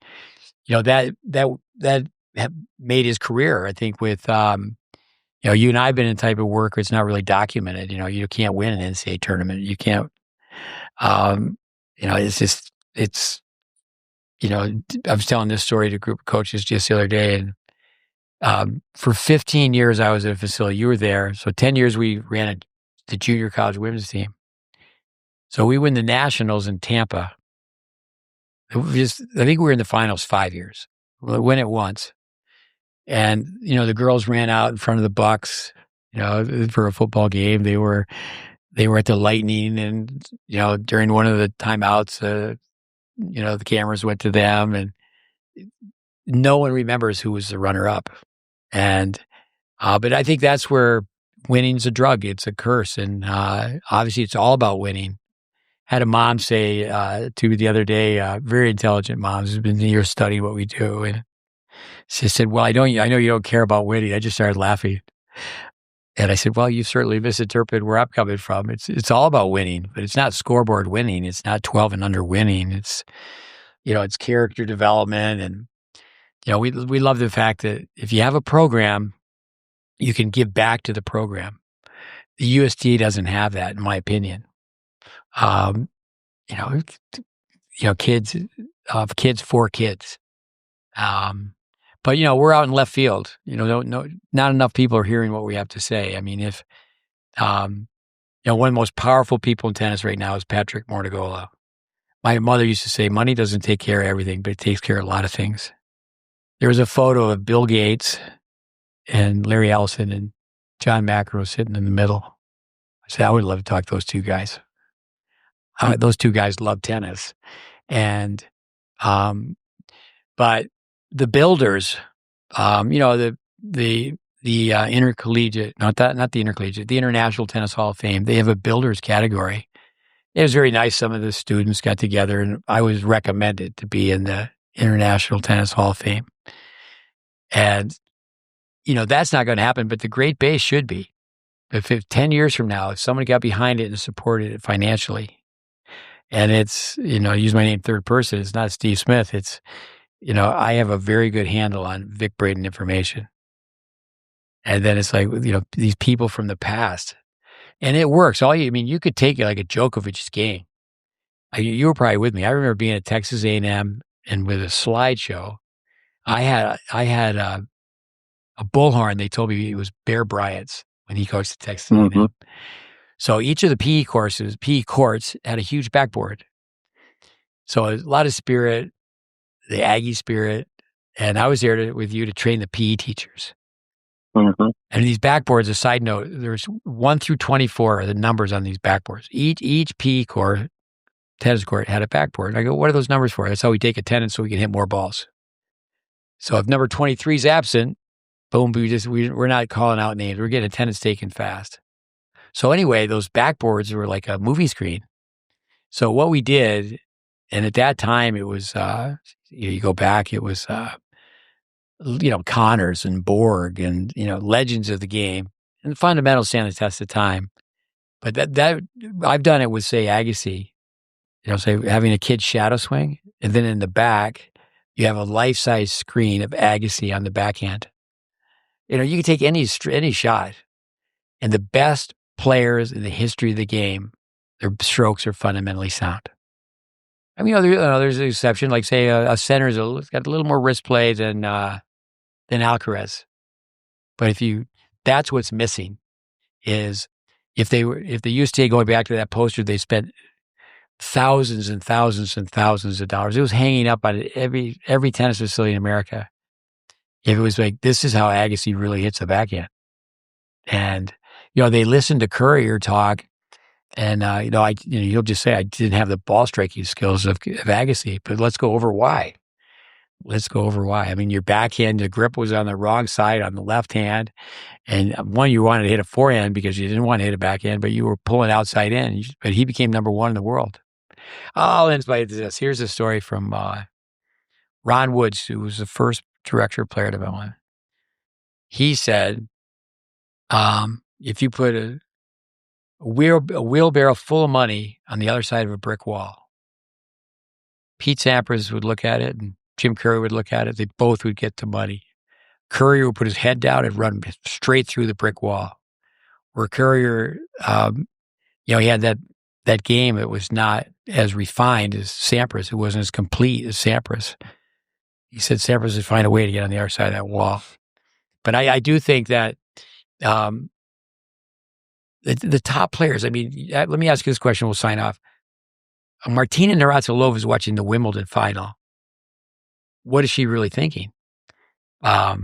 that made his career, I think, with, you and I have been in the type of work where it's not really documented. You can't win an NCAA tournament. You can't, I was telling this story to a group of coaches just the other day, and for 15 years I was at a facility. You were there. So 10 years we ran the junior college women's team. So we win the nationals in Tampa. I think we were in the finals 5 years. We win it once. And, the girls ran out in front of the Bucks, for a football game. They were at the Lightning, and, during one of the timeouts, the cameras went to them, and no one remembers who was the runner-up. And, but I think that's where winning's a drug. It's a curse. And, obviously it's all about winning. Had a mom say, to me the other day, very intelligent mom who's been here studying what we do. And she said, well, I know you don't care about winning. I just started laughing. And I said, well, you certainly misinterpreted where I'm coming from. It's all about winning, but it's not scoreboard winning. It's not 12 and under winning. It's, it's character development. And, we love the fact that if you have a program, you can give back to the program. The USTA doesn't have that, in my opinion. Kids for kids. But, we're out in left field. Not enough people are hearing what we have to say. I mean, if, one of the most powerful people in tennis right now is Patrick Mortagola. My mother used to say, money doesn't take care of everything, but it takes care of a lot of things. There was a photo of Bill Gates and Larry Ellison and John McEnroe sitting in the middle. I said, I would love to talk to those two guys. Those two guys love tennis. And, but the builders, the intercollegiate, not the intercollegiate, the International Tennis Hall of Fame, they have a builders category. It was very nice. Some of the students got together, and I was recommended to be in the International Tennis Hall of Fame. And, that's not going to happen, but the GreatBase should be. If 10 years from now, if somebody got behind it and supported it financially, and it's, use my name third person, it's not Steve Smith, it's, I have a very good handle on Vic Braden information. And then it's like, these people from the past. And it works. You could take it like a Djokovic's game. You were probably with me. I remember being at Texas A&M and with a slideshow, I had a bullhorn. They told me it was Bear Bryant's when he coached at Texas A&M. Mm-hmm. So each of the PE courts had a huge backboard. So a lot of spirit, the Aggie spirit, and I was there with you to train the PE teachers. Mm-hmm. And these backboards, a side note, there's 1 through 24 are the numbers on these backboards. Each PE court, tennis court, had a backboard. And I go, what are those numbers for? That's how we take attendance so we can hit more balls. So if number 23 is absent, boom, we're not calling out names. We're getting attendance taken fast. So anyway, those backboards were like a movie screen. So what we did, and at that time it was, you go back, it was, Connors and Borg and, legends of the game, and the fundamentals stand the test of time. But that I've done it with, say, Agassi, say having a kid shadow swing, and then in the back, you have a life-size screen of Agassi on the backhand. You can take any shot, and the best players in the history of the game, their strokes are fundamentally sound. I mean, there's an exception, like say a center's got a little more wrist play than Alcaraz. But that's what's missing is if the USTA, going back to that poster, they spent thousands and thousands and thousands of dollars. It was hanging up on every tennis facility in America. If it was like, this is how Agassi really hits the backhand. And, they listened to Courier talk, and, he'll just say, I didn't have the ball striking skills of Agassi, but let's go over why. I mean, your backhand, the grip was on the wrong side on the left hand. And one, you wanted to hit a forehand because you didn't want to hit a backhand, but you were pulling outside in. But he became number one in the world. I'll end by this. Here's a story from Ron Woods, who was the first director of player development. He said, if you put a wheelbarrow full of money on the other side of a brick wall, Pete Sampras would look at it and Jim Courier would look at it. They both would get the money. Courier would put his head down and run straight through the brick wall. Where Courier, he had that game. It was not as refined as Sampras. It wasn't as complete as Sampras. He said Sampras would find a way to get on the other side of that wall. But I do think that the top players, I mean, let me ask you this question. We'll sign off. Martina Navratilova is watching the Wimbledon final. What is she really thinking? I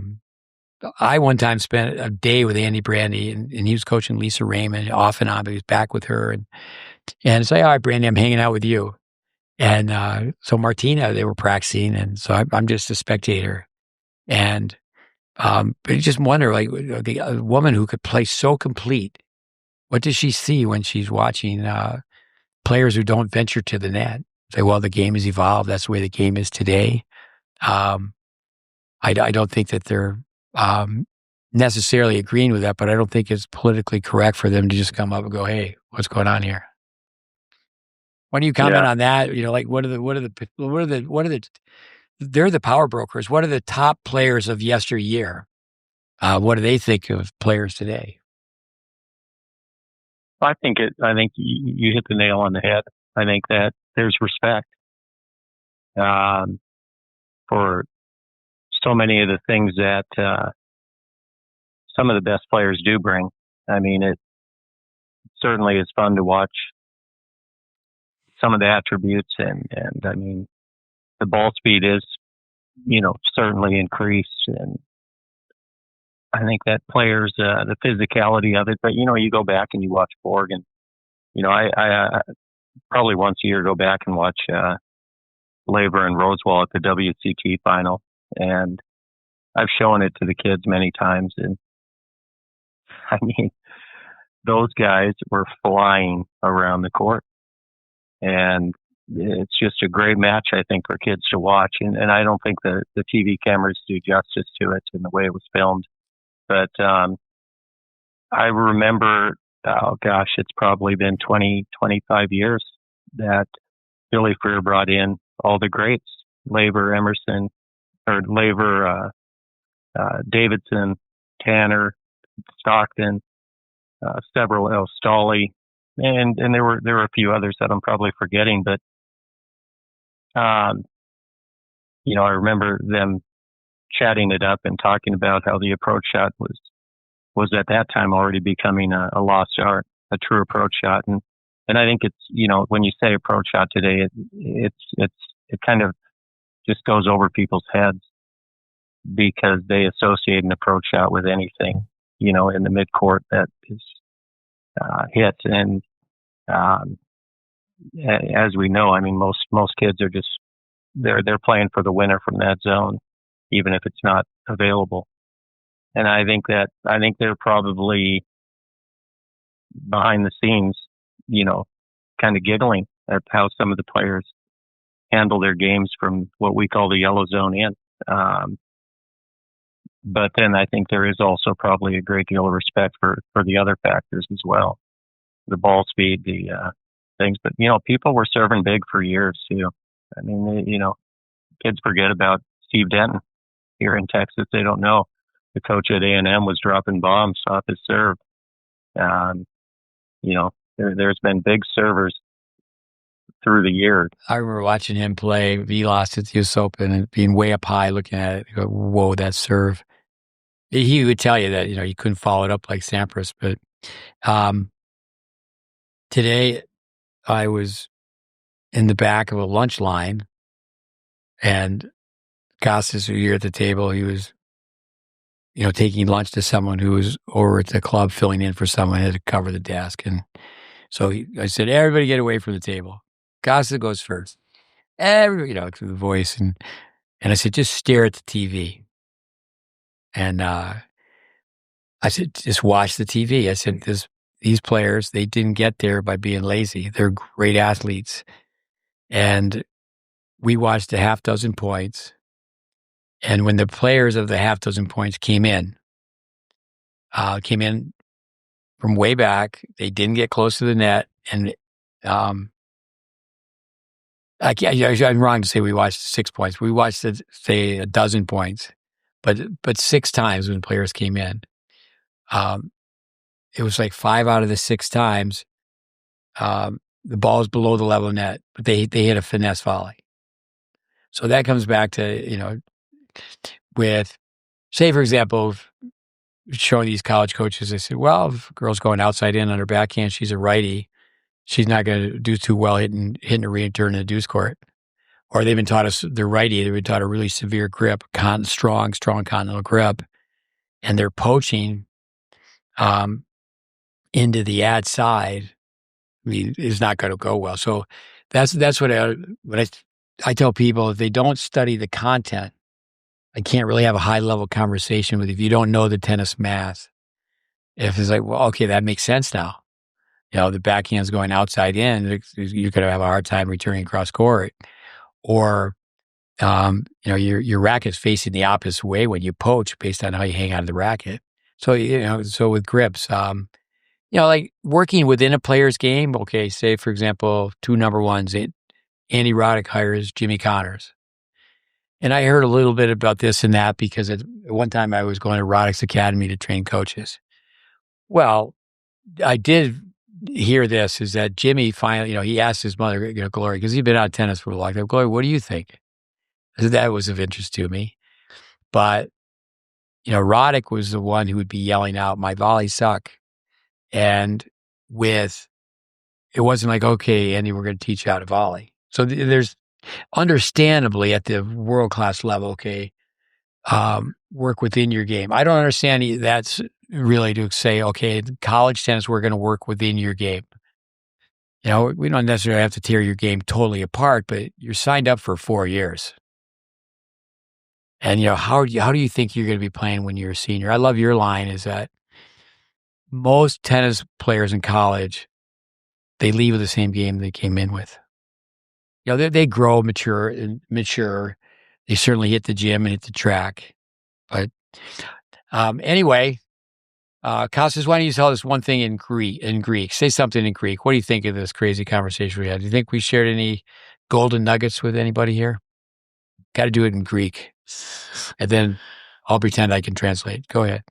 one time spent a day with Andy Brandy, and he was coaching Lisa Raymond off and on, but he was back with her. And say, all right, Brandy, I'm hanging out with you. And so Martina, they were practicing, and so I'm just a spectator. And but you just wonder, like, a woman who could play so complete, what does she see when she's watching players who don't venture to the net? Say, well, the game has evolved. That's the way the game is today. I don't think that they're necessarily agreeing with that, but I don't think it's politically correct for them to just come up and go, hey, what's going on here? Why do you comment on that? Like they're the power brokers. What are the top players of yesteryear? What do they think of players today? I think you hit the nail on the head. I think that there's respect for so many of the things that some of the best players do bring. I mean, it certainly is fun to watch some of the attributes, and I mean, the ball speed is, certainly increased, and I think that players, the physicality of it. But you go back and you watch Borg, and I probably once a year go back and watch Laver and Rosewall at the WCT final, and I've shown it to the kids many times, and I mean, those guys were flying around the court, and it's just a great match, I think, for kids to watch. And I don't think the TV cameras do justice to it in the way it was filmed. But I remember, it's probably been 20, 25 years that Billy Freer brought in all the greats, Laver, Emerson, or Laver, Davidson, Tanner, Stockton, several, Stolley, and there were a few others that I'm probably forgetting, but I remember them chatting it up and talking about how the approach shot was at that time already becoming a lost art, a true approach shot. And I think it's, when you say approach shot today, it kind of just goes over people's heads because they associate an approach shot with anything, in the midcourt that is hit. And as we know, I mean, most kids are just they're playing for the winner from that zone, even if it's not available. And I think they're probably behind the scenes, kind of giggling at how some of the players handle their games from what we call the yellow zone in. But then I think there is also probably a great deal of respect for the other factors as well, the ball speed, the things. But people were serving big for years too. I mean, kids forget about Steve Denton here in Texas. They don't know the coach at A&M was dropping bombs off his serve. There's been big servers through the years. I remember watching him play. He lost at the US Open and being way up high, looking at it. Go, whoa, that serve! He would tell you that he couldn't follow it up like Sampras. But today, I was in the back of a lunch line, and Costas, who you're at the table, he was, taking lunch to someone who was over at the club filling in for someone, had to cover the desk, and so I said, "Everybody, get away from the table." Costas goes first. Everybody, through the voice, and I said, "Just stare at the TV." And I said, "Just watch the TV." I said, "These players, they didn't get there by being lazy. They're great athletes." And we watched a half dozen points. And when the players of the half dozen points came in from way back, they didn't get close to the net. And I'm wrong to say we watched 6 points. We watched, say, a dozen points. But 6 times when players came in, it was like 5 out of the 6 times, the ball was below the level of net, but they hit a finesse volley. So that comes back to, with, say, for example, showing these college coaches, they said, well, if a girl's going outside in on her backhand, she's a righty. She's not going to do too well hitting a return in a deuce court. Or they've been taught us they're righty. They've been taught a really severe grip, strong continental grip. And they're poaching into the ad side. I mean, is not going to go well. So that's what I tell people. If they don't study the content, I can't really have a high level conversation with you if you don't know the tennis math. If it's like, well, okay, that makes sense now. The backhand's going outside in, you're going to have a hard time returning cross court. Or, your racket's facing the opposite way when you poach based on how you hang out of the racket. So, so with grips, like working within a player's game. Okay, say, for example, 2 number ones, Andy Roddick hires Jimmy Connors. And I heard a little bit about this and that because at one time I was going to Roddick's Academy to train coaches. Well, I did hear this, is that Jimmy finally, he asked his mother, Glory, because he'd been out of tennis for a long time. Glory, what do you think? That was of interest to me. But, Roddick was the one who would be yelling out, my volleys suck. And it wasn't like, okay, Andy, we're going to teach you how to volley. So there's understandably at the world-class level, okay, work within your game. I don't understand that's really to say, okay, college tennis, we're going to work within your game. We don't necessarily have to tear your game totally apart, but you're signed up for 4 years. And, how do you think you're going to be playing when you're a senior? I love your line is that most tennis players in college, they leave with the same game they came in with. They grow, mature. They certainly hit the gym and hit the track. But anyway, Kostas, why don't you tell us one thing in Greek? Say something in Greek. What do you think of this crazy conversation we had? Do you think we shared any golden nuggets with anybody here? Got to do it in Greek. And then I'll pretend I can translate. Go ahead.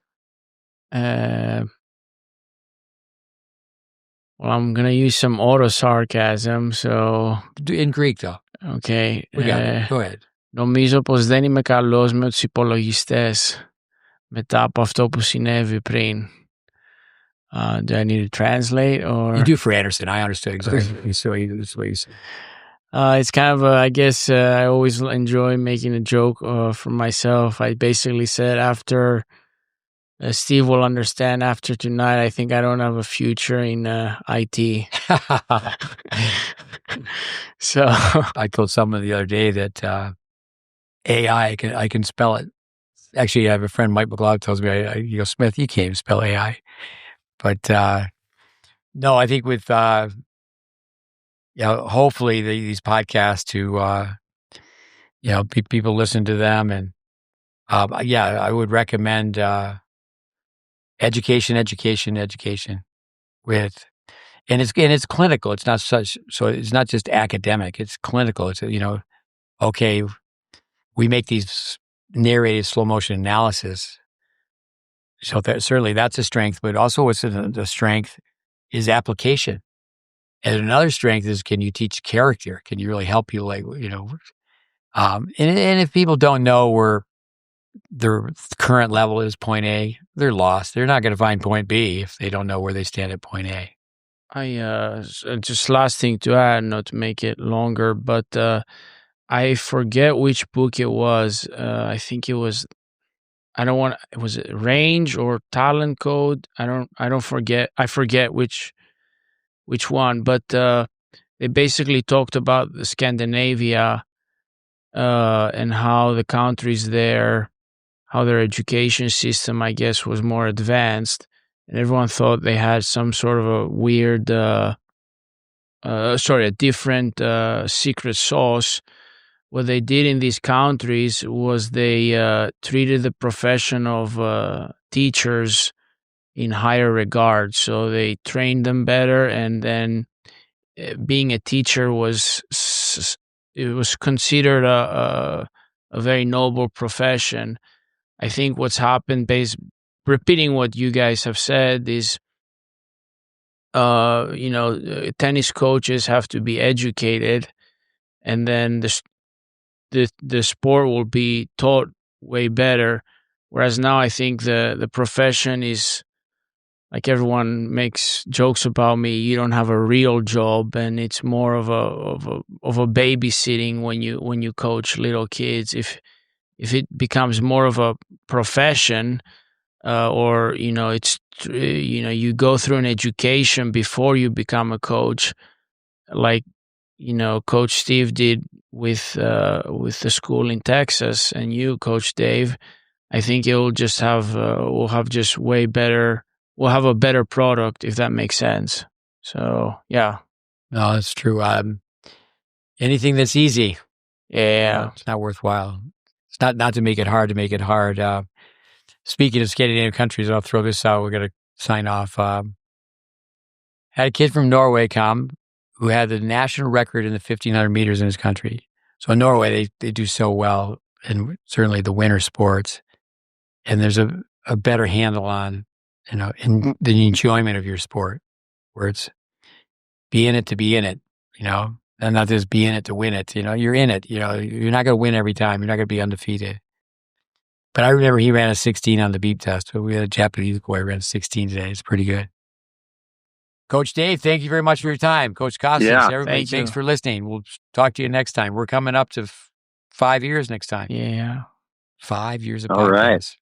Well, I'm going to use some auto sarcasm. So in Greek, though. Okay. We got it. Go ahead. Νομίζω πως δεν είμαι καλός με τους υπολογιστές μετά από αυτό που συνέβη πριν. Do I need to translate or? You do for Anderson. I understood exactly. So that's what you said. It's kind of I guess I always enjoy making a joke for myself. I basically said after Steve will understand after tonight, I think I don't have a future in IT. So I told someone the other day that AI, I can spell it. Actually, I have a friend, Mike McLeod, tells me, he goes, Smith, you can't even spell AI. But no, I think with, hopefully these podcasts to, people listen to them. And I would recommend education with, and it's clinical. It's not so it's not just academic. It's clinical. It's, okay, we make these narrated slow motion analysis. So certainly that's a strength, but also what's the strength is application. And another strength is, can you teach character? Can you really help people? And if people don't know where their current level is point A, they're lost. They're not going to find point B if they don't know where they stand at point A. I just last thing to add, not to make it longer, but I forget which book it was. I think it was. Was it Range or Talent Code? I forget which one, but they basically talked about the Scandinavia and how the countries there, how their education system, I guess, was more advanced, and everyone thought they had some sort of a weird, a different secret sauce. What they did in these countries was they treated the profession of teachers in higher regard. So they trained them better, and then being a teacher was considered a very noble profession. I think what's happened, repeating what you guys have said, is tennis coaches have to be educated, and then the sport will be taught way better. Whereas now I think the profession is, like, everyone makes jokes about me, you don't have a real job, and it's more of a babysitting when you coach little kids. If it becomes more of a profession, or it's you go through an education before you become a coach, like Coach Steve did with the school in Texas, and you, Coach Dave, I think it will just have we'll have just way better. We'll have a better product, if that makes sense. So yeah. No, that's true. Anything that's easy, it's not worthwhile. It's not to make it hard. Speaking of Scandinavian countries, I'll throw this out. We're going to sign off. Had a kid from Norway come who had the national record in the 1,500 meters in his country. So in Norway, they do so well, and certainly the winter sports. And there's a better handle on, in the enjoyment of your sport, where it's be in it to be in it, and not just be in it to win it. You're in it. You're not going to win every time. You're not going to be undefeated. But I remember he ran a 16 on the beep test. But we had a Japanese boy who ran a 16 today. It's pretty good. Coach Dave, thank you very much for your time. Coach Costas, everybody, thanks for listening. We'll talk to you next time. We're coming up to 5 years next time. Yeah. 5 years of All podcasts. right.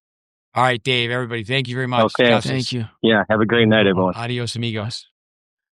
All right, Dave, everybody, thank you very much. Okay. Costas. Thank you. Yeah. Have a great night, everyone. Adios, amigos.